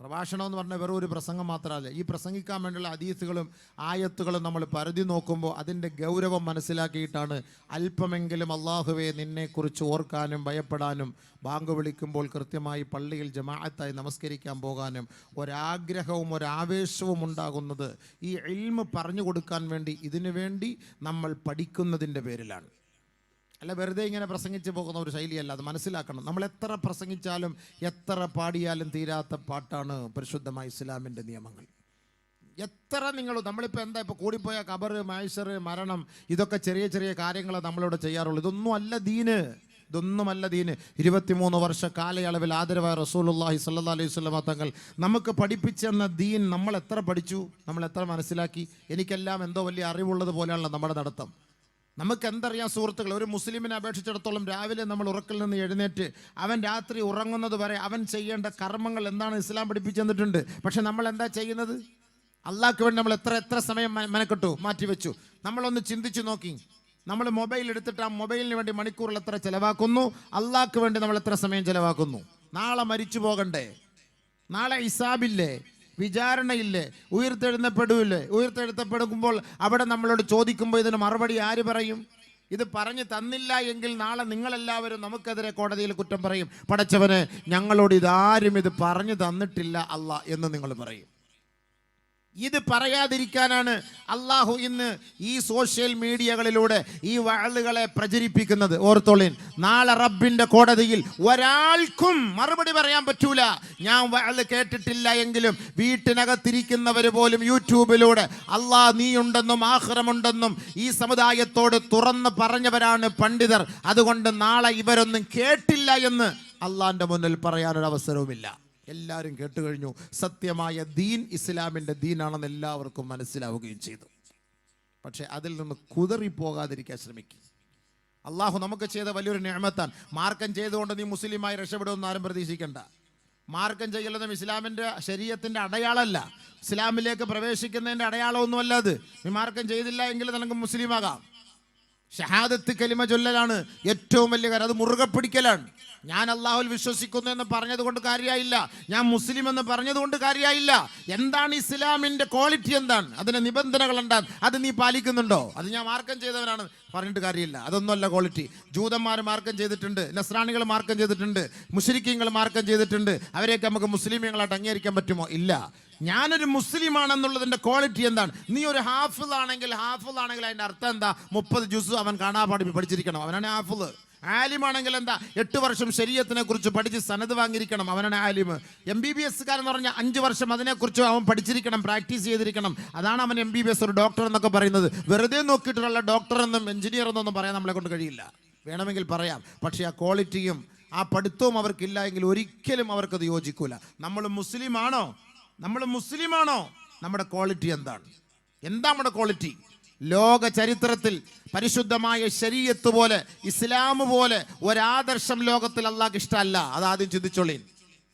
[SPEAKER 1] പ്രഭാഷണം എന്ന് പറഞ്ഞാൽ വെറും ഒരു പ്രസംഗം മാത്രമല്ല. ഈ പ്രസംഗിക്കാൻ വേണ്ടിയുള്ള ഹദീസുകളും ആയത്തുകളും നമ്മൾ പരതി നോക്കുമ്പോൾ അതിൻ്റെ ഗൗരവം മനസ്സിലാക്കിയിട്ടാണ് അല്പമെങ്കിലും അള്ളാഹുവെ നിന്നെക്കുറിച്ച് ഓർക്കാനും ഭയപ്പെടാനും ബാങ്ക് വിളിക്കുമ്പോൾ കൃത്യമായി പള്ളിയിൽ ജമാഅത്തായി നമസ്കരിക്കാൻ പോകാനും ഒരാഗ്രഹവും ഒരാവേശവും ഉണ്ടാകുന്നത് ഈ ഇൽമ് പറഞ്ഞു കൊടുക്കാൻ വേണ്ടി, ഇതിനു വേണ്ടി നമ്മൾ പഠിക്കുന്നതിൻ്റെ പേരിലാണ്. അല്ല വെറുതെ ഇങ്ങനെ പ്രസംഗിച്ച് പോകുന്ന ഒരു ശൈലിയല്ല. അത് മനസ്സിലാക്കണം. നമ്മൾ എത്ര പ്രസംഗിച്ചാലും എത്ര പാടിയാലും തീരാത്ത പാട്ടാണ് പരിശുദ്ധമായ ഇസ്ലാമിൻ്റെ നിയമങ്ങൾ. എത്ര നമ്മളിപ്പോൾ എന്താ ഇപ്പോൾ കൂടിപ്പോയ ഖബർ, മഹ്ശർ, മരണം, ഇതൊക്കെ ചെറിയ ചെറിയ കാര്യങ്ങൾ നമ്മളിവിടെ ചെയ്യാറുള്ളൂ. ഇതൊന്നുമല്ല ദീന്. 23 വർഷ കാലയളവിൽ ആദരവായ റസൂലുള്ളാഹി സ്വല്ലല്ലാഹു അലൈഹി വസല്ലം തങ്ങൾ നമുക്ക് പഠിപ്പിച്ചെന്ന ദീൻ നമ്മൾ എത്ര പഠിച്ചു, നമ്മൾ എത്ര മനസ്സിലാക്കി? എനിക്കെല്ലാം എന്തോ വലിയ അറിവുള്ളത് പോലെയാണല്ലോ നമ്മുടെ നടത്തം. നമുക്ക് എന്തറിയാം സുഹൃത്തുക്കൾ? ഒരു മുസ്ലിമിനെ അപേക്ഷിച്ചിടത്തോളം രാവിലെ നമ്മൾ ഉറക്കിൽ നിന്ന് എഴുന്നേറ്റ് അവൻ രാത്രി ഉറങ്ങുന്നത് വരെ അവൻ ചെയ്യേണ്ട കർമ്മങ്ങൾ എന്താണ് ഇസ്ലാം പഠിപ്പിച്ചു തന്നിട്ടുണ്ട്. പക്ഷെ നമ്മൾ എന്താ ചെയ്യുന്നത്? അള്ളാഹ്ക്ക് വേണ്ടി നമ്മൾ എത്ര സമയം മെനക്കെട്ടു മാറ്റിവെച്ചു? നമ്മളൊന്ന് ചിന്തിച്ചു നോക്കി. നമ്മൾ മൊബൈൽ എടുത്തിട്ട് ആ മൊബൈലിന് വേണ്ടി മണിക്കൂറിൽ എത്ര ചിലവാക്കുന്നു? അള്ളാഹ്ക്ക് വേണ്ടി നമ്മൾ എത്ര സമയം ചിലവാക്കുന്നു? നാളെ മരിച്ചു പോകണ്ടേ? നാളെ ഹിസാബില്ലേ? വിചാരണയില്ലേ? ഉയർത്തെഴുത്തപ്പെടുമ്പോൾ അവിടെ നമ്മളോട് ചോദിക്കുമ്പോൾ ഇതിന് മറുപടി ആര് പറയും? ഇത് പറഞ്ഞു തന്നില്ല എങ്കിൽ നാളെ നിങ്ങളെല്ലാവരും നമുക്കെതിരെ കോടതിയിൽ കുറ്റം പറയും. പടച്ചവനെ, ഞങ്ങളോട് ഇതാരും ഇത് പറഞ്ഞു തന്നിട്ടില്ല അല്ലാ എന്ന് നിങ്ങൾ പറയും. ഇത് പറയാതിരിക്കാനാണ് അള്ളാഹു ഇന്ന് ഈ സോഷ്യൽ മീഡിയകളിലൂടെ ഈ വഅളുകളെ പ്രചരിപ്പിക്കുന്നത്. ഓർത്തോളിൻ, നാളെ റബ്ബിന്റെ കോടതിയിൽ ഒരാൾക്കും മറുപടി പറയാൻ പറ്റൂല. ഞാൻ വഅള് കേട്ടിട്ടില്ല എങ്കിലും വീട്ടിനകത്തിരിക്കുന്നവർ പോലും യൂട്യൂബിലൂടെ അള്ളാഹ് നീയുണ്ടെന്നും ആഖിറമുണ്ടെന്നും ഈ സമുദായത്തോട് തുറന്ന് പറഞ്ഞവരാണ് പണ്ഡിതർ. അതുകൊണ്ട് നാളെ ഇവരൊന്നും കേട്ടില്ല എന്ന് അള്ളാഹിന്റെ മുന്നിൽ പറയാനൊരവസരവുമില്ല. എല്ലാവരും കേട്ടുകഴിഞ്ഞു. സത്യമായ ദീൻ ഇസ്ലാമിൻ്റെ ദീനാണെന്ന് എല്ലാവർക്കും മനസ്സിലാവുകയും ചെയ്തു. പക്ഷെ അതിൽ നിന്ന് കുതറിപ്പോകാതിരിക്കാൻ ശ്രമിക്കും. അള്ളാഹു നമുക്ക് ചെയ്ത വലിയൊരു നിഅമത്താണ്. മാർക്കം ചെയ്തുകൊണ്ട് നീ മുസ്ലിമായി രക്ഷപ്പെടുമെന്ന് ആരും പ്രതീക്ഷിക്കേണ്ട. മാർക്കം ചെയ്യലതും ഇസ്ലാമിൻ്റെ ശരീഅത്തിൻ്റെ അടയാളമല്ല, ഇസ്ലാമിലേക്ക് പ്രവേശിക്കുന്നതിൻ്റെ അടയാളമൊന്നുമല്ല അത്. നീ മാർക്കം ചെയ്തില്ല എങ്കിൽ നിനക്ക് മുസ്ലിമാകാം. ഷഹാദത്ത് കലിമ ചൊല്ലലാണ് ഏറ്റവും വലിയ കാര്യം. അത് മുറുകെ പിടിക്കലാണ്. ഞാൻ അള്ളാഹുൽ വിശ്വസിക്കുന്നു എന്ന് പറഞ്ഞത് കൊണ്ട് കാര്യമായില്ല, ഞാൻ മുസ്ലിം എന്ന് പറഞ്ഞതുകൊണ്ട് കാര്യമായില്ല. എന്താണ് ഇസ്ലാമിൻ്റെ ക്വാളിറ്റി? എന്താണ് അതിൻ്റെ നിബന്ധനകൾ? എന്താണ് അത് നീ പാലിക്കുന്നുണ്ടോ? അത് ഞാൻ മാർക്കം ചെയ്തവനാണ് പറഞ്ഞിട്ട് കാര്യമില്ല. അതൊന്നുമല്ല ക്വാളിറ്റി. ജൂതന്മാർ മാർക്കം ചെയ്തിട്ടുണ്ട്, നസ്രാണികൾ മാർക്കം ചെയ്തിട്ടുണ്ട്, മുശ്രിക്കീങ്ങൾ മാർക്കം ചെയ്തിട്ടുണ്ട്. അവരെയൊക്കെ നമുക്ക് മുസ്ലിമീങ്ങളായിട്ട് അംഗീകരിക്കാൻ പറ്റുമോ? ഇല്ല. ഞാനൊരു മുസ്ലിമാണെന്നുള്ളതിൻ്റെ ക്വാളിറ്റി എന്താണ്? നീ ഒരു ഹാഫിൾ ആണെങ്കിൽ അതിൻ്റെ അർത്ഥം എന്താ? 30 ജുസ് അവൻ കാണാപാടി പഠിച്ചിരിക്കണം, അവനാണ് ഹാഫിൾ. ആലിമാണെങ്കിൽ എന്താ? 8 വർഷം ശരീഅത്തിനെ കുറിച്ച് പഠിച്ച് സനദ് വാങ്ങിയിരിക്കണം, അവനാണ് ആലിം. MBBS കാരെന്ന് പറഞ്ഞാൽ 5 വർഷം അതിനെക്കുറിച്ച് അവൻ പഠിച്ചിരിക്കണം, പ്രാക്ടീസ് ചെയ്തിരിക്കണം. അതാണ് അവൻ MBBS, ഒരു ഡോക്ടർ എന്നൊക്കെ പറയുന്നത്. വെറുതെ നോക്കിയിട്ടുള്ള ഡോക്ടർ എന്നും എഞ്ചിനീയർ എന്നൊന്നും പറയാൻ നമ്മളെ കൊണ്ട് കഴിയില്ല. വേണമെങ്കിൽ പറയാം, പക്ഷേ ആ ക്വാളിറ്റിയും ആ പഠിത്തവും അവർക്കില്ല എങ്കിൽ ഒരിക്കലും അവർക്കത് യോജിക്കൂല. നമ്മൾ മുസ്ലിമാണോ? നമ്മുടെ ക്വാളിറ്റി എന്താണ്? എന്താ നമ്മുടെ ക്വാളിറ്റി? ലോക ചരിത്രത്തിൽ പരിശുദ്ധമായ ശരീഅത്ത് പോലെ, ഇസ്ലാം പോലെ ഒരാദർശം ലോകത്തിൽ അള്ളാഹ്ക്ക് ഇഷ്ടമല്ല. അതാദ്യം ചിന്തിച്ചോളീൻ.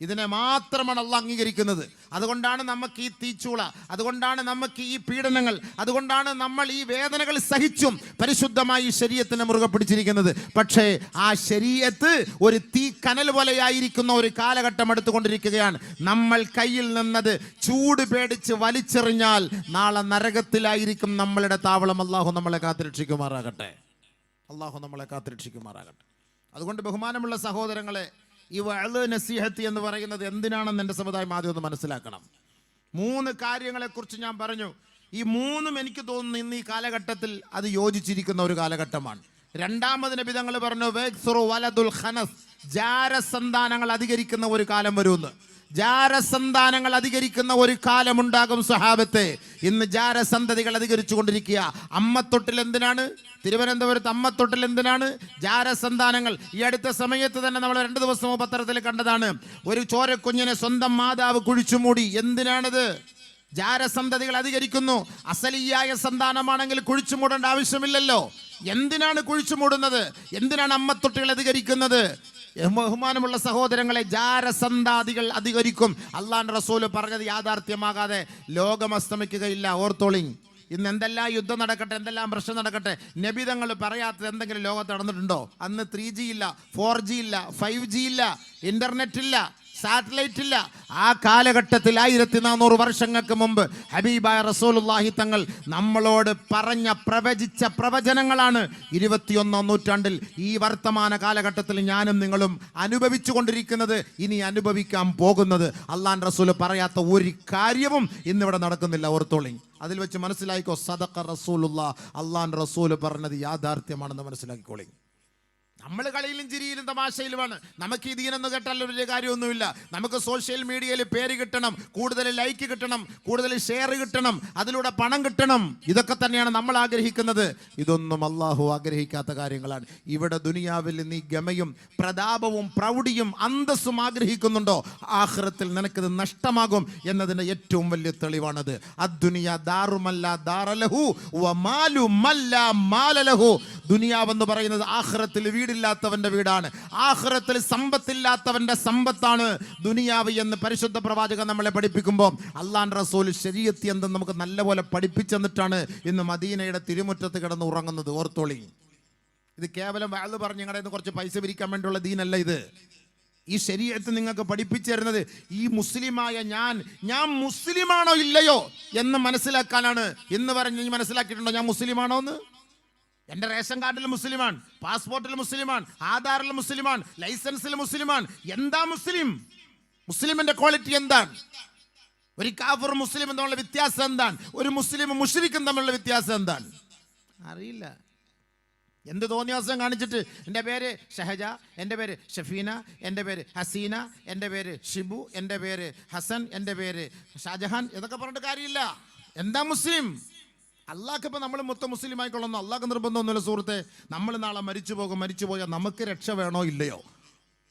[SPEAKER 1] ഇതിനെ മാത്രമാണ് അള്ളാഹ് അംഗീകരിക്കുന്നത്. അതുകൊണ്ടാണ് നമുക്ക് ഈ തീച്ചൂള, അതുകൊണ്ടാണ് നമുക്ക് ഈ പീഡനങ്ങൾ, അതുകൊണ്ടാണ് നമ്മൾ ഈ വേദനകൾ സഹിച്ചും പരിശുദ്ധമായി ശരീഅത്തിനെ മുറുകെ പിടിച്ചിരിക്കുന്നത്. പക്ഷേ ആ ശരീഅത്ത് ഒരു തീ കനൽ പോലെയായിരിക്കുന്ന ഒരു കാലഘട്ടം എടുത്തുകൊണ്ടിരിക്കുകയാണ്. നമ്മൾ കയ്യിൽ നിന്നത് ചൂട് പേടിച്ച് വലിച്ചെറിഞ്ഞാൽ നാളെ നരകത്തിലായിരിക്കും നമ്മളുടെ താവളം. അള്ളാഹു നമ്മളെ കാത്തുരക്ഷിക്കുമാറാകട്ടെ. അള്ളാഹു നമ്മളെ കാത്തുരക്ഷിക്കുമാറാകട്ടെ. അതുകൊണ്ട് ബഹുമാനമുള്ള സഹോദരങ്ങളെ, ഈ വഅ്ള് നസീഹത്ത് എന്ന് പറയുന്നത് എന്തിനാണെന്ന് എൻ്റെ സമുദായം ആദ്യം ഒന്ന് മനസ്സിലാക്കണം. 3 കാര്യങ്ങളെക്കുറിച്ച് ഞാൻ പറഞ്ഞു. ഈ 3ഉം എനിക്ക് തോന്നുന്നു ഇന്ന് ഈ കാലഘട്ടത്തിൽ അത് യോജിച്ചിരിക്കുന്ന ഒരു കാലഘട്ടമാണ്. രണ്ടാമത് നബി തങ്ങൾ പറഞ്ഞു വക്സുറു വലദുൽ ഖനസ്, ജാരസന്താനങ്ങൾ അധികരിക്കുന്ന ഒരു കാലം വരുമെന്ന്. ജാരസന്താനങ്ങൾ അധികരിക്കുന്ന ഒരു കാലമുണ്ടാകും സഹാബത്തെ. ഇന്ന് ജാരസന്തതികൾ അധികരിച്ചു കൊണ്ടിരിക്കുക. അമ്മത്തൊട്ടിൽ എന്തിനാണ്? തിരുവനന്തപുരത്ത് അമ്മത്തൊട്ടിൽ എന്തിനാണ്? ജാരസന്താനങ്ങൾ. ഈ അടുത്ത സമയത്ത് തന്നെ നമ്മൾ 2 ദിവസം പത്രത്തിൽ കണ്ടതാണ്. ഒരു ചോരക്കുഞ്ഞിനെ സ്വന്തം മാതാവ് കുഴിച്ചുമൂടി. എന്തിനാണിത്? ജാരസന്തതികൾ അധികരിക്കുന്നു. അസലിയായ സന്താനമാണെങ്കിൽ കുഴിച്ചുമൂടേണ്ട ആവശ്യമില്ലല്ലോ. എന്തിനാണ് കുഴിച്ചുമൂടുന്നത്? എന്തിനാണ് അമ്മത്തൊട്ടികൾ അധികരിക്കുന്നത്? ബഹുമാനമുള്ള സഹോദരങ്ങളെ, ജാരസന്താദികൾ അധികരിക്കും. അള്ളാഹുവിന്റെ റസൂല് പറഞ്ഞത് യാഥാർത്ഥ്യമാകാതെ ലോകം അസ്തമിക്കുകയില്ല. ഓർത്തോളി. ഇന്ന് എന്തെല്ലാം യുദ്ധം നടക്കട്ടെ, എന്തെല്ലാം പ്രശ്നം നടക്കട്ടെ, നബി തങ്ങൾ പറയാത്തത് എന്തെങ്കിലും ലോകത്ത് നടന്നിട്ടുണ്ടോ? അന്ന് 3G ഇല്ല, 4G ഇല്ല, 5G ഇല്ല, ഇന്റർനെറ്റ് ഇല്ല, സാറ്റലൈറ്റ് ഇല്ല. ആ കാലഘട്ടത്തിൽ 1400 വർഷങ്ങൾക്ക് മുമ്പ് ഹബീബായ റസൂലുള്ളാഹി തങ്ങൾ നമ്മളോട് പ്രവചിച്ച പ്രവചനങ്ങളാണ് 21ാം നൂറ്റാണ്ടിൽ ഈ വർത്തമാന കാലഘട്ടത്തിൽ ഞാനും നിങ്ങളും അനുഭവിച്ചു കൊണ്ടിരിക്കുന്നത്, ഇനി അനുഭവിക്കാൻ പോകുന്നത്. അള്ളാഹുവിന്റെ റസൂൽ പറയാത്ത ഒരു കാര്യവും ഇന്നിവിടെ നടക്കുന്നില്ല. ഓർത്തോളി. അതിൽ വെച്ച് മനസ്സിലാക്കിക്കോ, സദഖ റസൂലുള്ളാഹ്, അള്ളാഹുവിന്റെ റസൂൽ പറഞ്ഞത് യാഥാർത്ഥ്യമാണെന്ന് മനസ്സിലാക്കിക്കോളി. നമ്മൾ കളിയിലും ചിരിയിലും തമാശയിലുമാണ്. നമുക്ക് ഈ ദീനെന്ന് കേട്ടാൽ വലിയ കാര്യമൊന്നുമില്ല. നമുക്ക് സോഷ്യൽ മീഡിയയിൽ പേര് കിട്ടണം, കൂടുതൽ ലൈക്ക് കിട്ടണം, കൂടുതൽ ഷെയർ കിട്ടണം, അതിലൂടെ പണം കിട്ടണം. ഇതൊക്കെ തന്നെയാണ് നമ്മൾ ആഗ്രഹിക്കുന്നത്. ഇതൊന്നും അള്ളാഹു ആഗ്രഹിക്കാത്ത കാര്യങ്ങളാണ്. ഇവിടെ ദുനിയാവിൽ നീ ഗമയും പ്രതാപവും പ്രൗഢിയും അന്തസ്സും ആഗ്രഹിക്കുന്നുണ്ടോ? ആഖിറത്തിൽ നിനക്കിത് നഷ്ടമാകും എന്നതിൻ്റെ ഏറ്റവും വലിയ തെളിവാണത്. അദ്ദുനിയ ദാറുമല്ല ദാറലഹു വമാലു മല്ല മാലലഹു. ദുനിയാവെന്ന് പറയുന്നത് ആഖിറത്തിൽ വീടില്ലാത്തവന്റെ വീടാണ്, ആഖിറത്തിൽ സമ്പത്തില്ലാത്തവന്റെ സമ്പത്താണ് ദുനിയാവ് എന്ന് പരിശുദ്ധ പ്രവാചകൻ നമ്മളെ പഠിപ്പിക്കുമ്പോൾ അള്ളാഹുവിന്റെ റസൂൽ ശരീഅത്ത് എന്തെന്ന് നമുക്ക് നല്ലപോലെ പഠിപ്പിച്ചെന്നിട്ടാണ് ഇന്ന് മദീനയുടെ തിരുമുറ്റത്ത് കിടന്ന് ഉറങ്ങുന്നത്. ഓർത്തോളി. ഇത് കേവലം വഅ്ള് പറഞ്ഞ് ഞങ്ങളുടെ നിന്ന് കുറച്ച് പൈസ പിരിക്കാൻ വേണ്ടിയുള്ള ദീനല്ല ഇത്. ഈ ശരീഅത്ത് നിങ്ങൾക്ക് പഠിപ്പിച്ചു തരുന്നത് ഈ മുസ്ലിമായ ഞാൻ മുസ്ലിമാണോ ഇല്ലയോ എന്ന് മനസ്സിലാക്കാനാണ്. എന്ന് പറഞ്ഞ് നീ മനസ്സിലാക്കിയിട്ടുണ്ടോ ഞാൻ മുസ്ലിമാണോ എന്ന്? എൻ്റെ റേഷൻ കാർഡിൽ മുസ്ലിമാൻ, പാസ്പോർട്ടിൽ മുസ്ലിമാൻ, ആധാറിൽ മുസ്ലിമാൻ, ലൈസൻസിൽ മുസ്ലിമാൻ. എന്താ മുസ്ലിം? മുസ്ലിമിന്റെ ക്വാളിറ്റി എന്താണ്? ഒരു കാഫിർ മുസ്ലിം എന്നുള്ള വ്യത്യാസം എന്താണ്? ഒരു മുസ്ലിം മുശ്രിക്കും തമ്മിലുള്ള വ്യത്യാസം എന്താണ്? അറിയില്ല. എന്ത് തോന്നിയാസം കാണിച്ചിട്ട് എൻ്റെ പേര് ഷഹജ, എൻ്റെ പേര് ഷഫീന, എൻ്റെ പേര് ഹസീന, എൻ്റെ പേര് ഷിബു, എൻ്റെ പേര് ഹസൻ, എൻ്റെ പേര് ഷാജഹാൻ, ഇതൊക്കെ പറഞ്ഞിട്ട് കാര്യമില്ല. എന്താ മുസ്ലിം? അള്ളാഹ്ക്ക് ഇപ്പം നമ്മൾ മൊത്തം മുസ്ലിം ആയിക്കൊള്ളുന്നു. അള്ളാഹ്ക്ക് നിർബന്ധമൊന്നുമില്ല സുഹൃത്തെ. നമ്മൾ നാളെ മരിച്ചു പോയാൽ നമുക്ക് രക്ഷ വേണോ ഇല്ലയോ?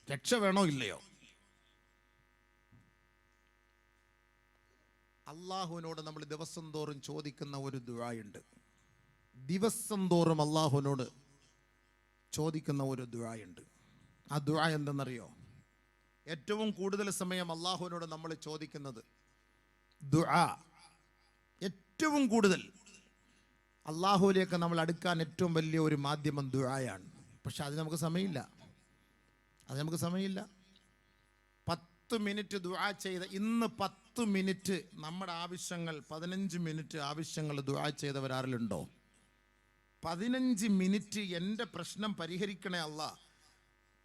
[SPEAKER 1] രക്ഷ വേണോ ഇല്ലയോ? അള്ളാഹുവിനോട് നമ്മൾ ദിവസം തോറും ചോദിക്കുന്ന ഒരു ദുആയുണ്ട്. ദിവസം തോറും അള്ളാഹുവിനോട് ചോദിക്കുന്ന ഒരു ദുആയുണ്ട്. ആ ദുആ എന്തെന്നറിയോ? ഏറ്റവും കൂടുതൽ സമയം അള്ളാഹുവിനോട് നമ്മൾ ചോദിക്കുന്നത് ദുആ, ഏറ്റവും കൂടുതൽ അള്ളാഹുവിലേക്ക് നമ്മൾ അടുക്കാൻ ഏറ്റവും വലിയ ഒരു മാധ്യമം ദുആയാണ്. പക്ഷെ അത് നമുക്ക് സമയമില്ല. 10 മിനിറ്റ് ദുആ ചെയ്ത, ഇന്ന് 10 മിനിറ്റ് നമ്മുടെ ആവശ്യങ്ങൾ, 15 മിനിറ്റ് ആവശ്യങ്ങൾ ദുആ ചെയ്തവരാരിലുണ്ടോ? 15 മിനിറ്റ് എൻ്റെ പ്രശ്നം പരിഹരിക്കണേ അല്ലാ,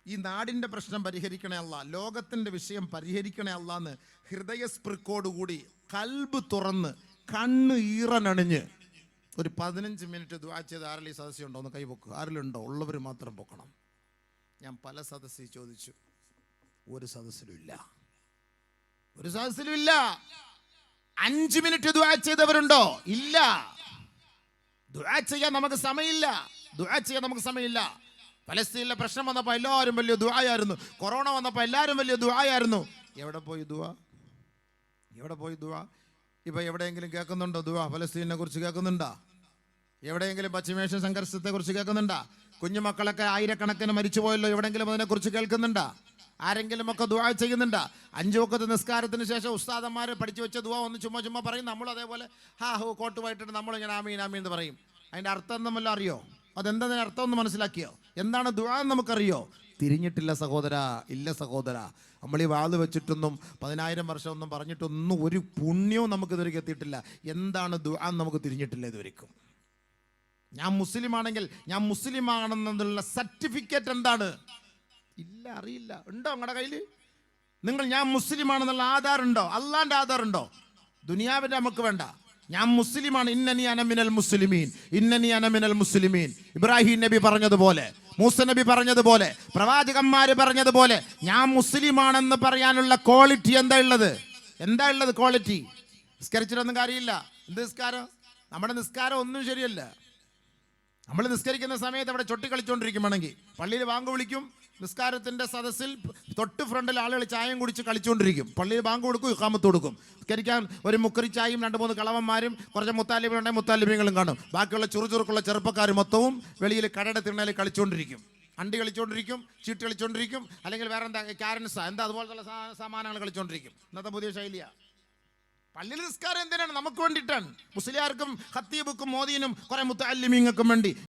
[SPEAKER 1] ഈ നാടിൻ്റെ പ്രശ്നം പരിഹരിക്കണേ അല്ലാ, ലോകത്തിൻ്റെ വിഷയം പരിഹരിക്കണേ അല്ലാന്ന് ഹൃദയസ്പൃക്കോടുകൂടി കൽബ് തുറന്ന് കണ്ണ് ഈറനണിഞ്ഞ് ഒരു 15 മിനിറ്റ് ദുആ ചെയ്ത് ആരെങ്കിലും ഈ സദസ്സുണ്ടോ? ഒന്ന് കൈപൊക്കുക. ആരിലുണ്ടോ? ഉള്ളവർ മാത്രം പൊക്കണം. ഞാൻ പല സദസ്സിൽ ചോദിച്ചു, ഒരു സദസ്സിലും ഇല്ല. 5 മിനിറ്റ് ദുആ ചെയ്തവരുണ്ടോ? ഇല്ല. ദുആ ചെയ്യാൻ നമുക്ക് സമയമില്ല. ഫലസ്തീനിലെ പ്രശ്നം വന്നപ്പോൾ എല്ലാവരും വലിയ ദുആയായിരുന്നു. കൊറോണ വന്നപ്പോൾ എല്ലാവരും വലിയ ദുആയായിരുന്നു. എവിടെ പോയി ദുആ? ഇപ്പൊ എവിടെയെങ്കിലും കേൾക്കുന്നുണ്ടോ ദുആ? ഫലസ്തീനെ കുറിച്ച് കേൾക്കുന്നുണ്ടോ? എവിടെയെങ്കിലും പശ്ചിമേഷ്യൻ സംഘർഷത്തെ കുറിച്ച് കേൾക്കുന്നുണ്ടാ? കുഞ്ഞുമക്കളൊക്കെ ആയിരക്കണക്കിന് മരിച്ചുപോയല്ലോ, എവിടെയെങ്കിലും അതിനെക്കുറിച്ച് കേൾക്കുന്നുണ്ടാ? ആരെങ്കിലും ഒക്കെ ദുആ ചെയ്യുന്നുണ്ടാ? 5 വഖത്ത് നിസ്കാരത്തിന് ശേഷം ഉസ്താദന്മാർ പഠിച്ചു വെച്ച ദുആ ഒന്ന് ചുമ്മാ പറയും. നമ്മൾ അതേപോലെ കോട്ട് പോയിട്ടിട്ട് നമ്മൾ ഇങ്ങനെ ആമീൻ ആമീൻ എന്ന് പറയും. അതിൻ്റെ അർത്ഥം എന്തെല്ലാം അറിയോ? അതെന്താ അർത്ഥം ഒന്ന് മനസ്സിലാക്കിയോ? എന്താണ് ദുആ എന്ന് നമുക്കറിയോ? തിരിഞ്ഞിട്ടില്ല സഹോദര, ഇല്ല സഹോദര. നമ്മൾ ഈ വാത് വെച്ചിട്ടൊന്നും 10,000 വർഷം ഒന്നും പറഞ്ഞിട്ടൊന്നും ഒരു പുണ്യവും നമുക്ക് ഇതുവരെ എത്തിയിട്ടില്ല. എന്താണ് ദുആ എന്ന് നമുക്ക് തിരിഞ്ഞിട്ടില്ല ഇതുവരെക്കും. ഞാൻ മുസ്ലിം ആണെങ്കിൽ ഞാൻ മുസ്ലിം ആണെന്നുള്ള സർട്ടിഫിക്കറ്റ് എന്താണ്? ഇല്ല, അറിയില്ല. ഉണ്ടോ നിങ്ങളുടെ കയ്യിൽ? ഞാൻ മുസ്ലിം ആണെന്നുള്ള ആധാർ ഉണ്ടോ? അള്ളാന്റെ ആധാർ ഉണ്ടോ? ദുനിയാവിന്റെ നമുക്ക് വേണ്ട. ഞാൻ മുസ്ലിമാണ്. ഇന്നനി അന മിനൽ മുസ്ലിമീൻ, ഇന്നനി അന മിനൽ മുസ്ലിമീൻ. ഇബ്രാഹിം നബി പറഞ്ഞതുപോലെ, മൂസ നബി പറഞ്ഞതുപോലെ, പ്രവാചകന്മാര് പറഞ്ഞതുപോലെ ഞാൻ മുസ്ലിമാണെന്ന് പറയാനുള്ള ക്വാളിറ്റി എന്താ ഉള്ളത്? ക്വാളിറ്റി. നിസ്കരിച്ചിട്ടൊന്നും കാര്യമില്ല. എന്ത് നിസ്കാരം? നമ്മുടെ നിസ്കാരം ഒന്നും ശരിയല്ല. നമ്മൾ നിസ്കരിക്കുന്ന സമയത്ത് അവിടെ ചൊട്ടി കളിച്ചുകൊണ്ടിരിക്കും. വേണമെങ്കിൽ പള്ളിയിൽ ബാങ്ക് വിളിക്കും, നിസ്കാരത്തിന്റെ സദസ്സിൽ തൊട്ട് ഫ്രണ്ടിൽ ആളുകൾ ചായയും കുടിച്ച് കളിച്ചുകൊണ്ടിരിക്കും. പള്ളിയിൽ ബാങ്ക് കൊടുക്കും, ഇഖാമത്ത് കൊടുക്കും. നിസ്കരിക്കാൻ ഒരു മുക്കറി ചായയും 2-3 കളവന്മാരും കുറച്ച് മുത്താലിബികളുണ്ടെങ്കിൽ മുത്താലിബികളും കാണും. ബാക്കിയുള്ള ചുറുചുറുക്കുള്ള ചെറുപ്പക്കാർ മൊത്തവും വെളിയിൽ കടയുടെ തിണ്ണയിൽ കളിച്ചുകൊണ്ടിരിക്കും. അണ്ടി കളിച്ചുകൊണ്ടിരിക്കും, ചീട്ട് കളിച്ചുകൊണ്ടിരിക്കും, അല്ലെങ്കിൽ വേറെ എന്താ ക്യാരൻസ എന്താ അതുപോലത്തെ സാമാനങ്ങൾ കളിച്ചുകൊണ്ടിരിക്കും. ഇന്നത്തെ പുതിയ ശൈലിയാണ്. പള്ളിയിൽ നിസ്കാരം എന്തിനാണ്? നമുക്ക് വേണ്ടിയിട്ടാണ്. മുസ്ലിയാർക്കും ഖത്തീബുക്കും മോദീനും കുറെ മുത്തഅല്ലിമീങ്ങൾക്കും വേണ്ടി.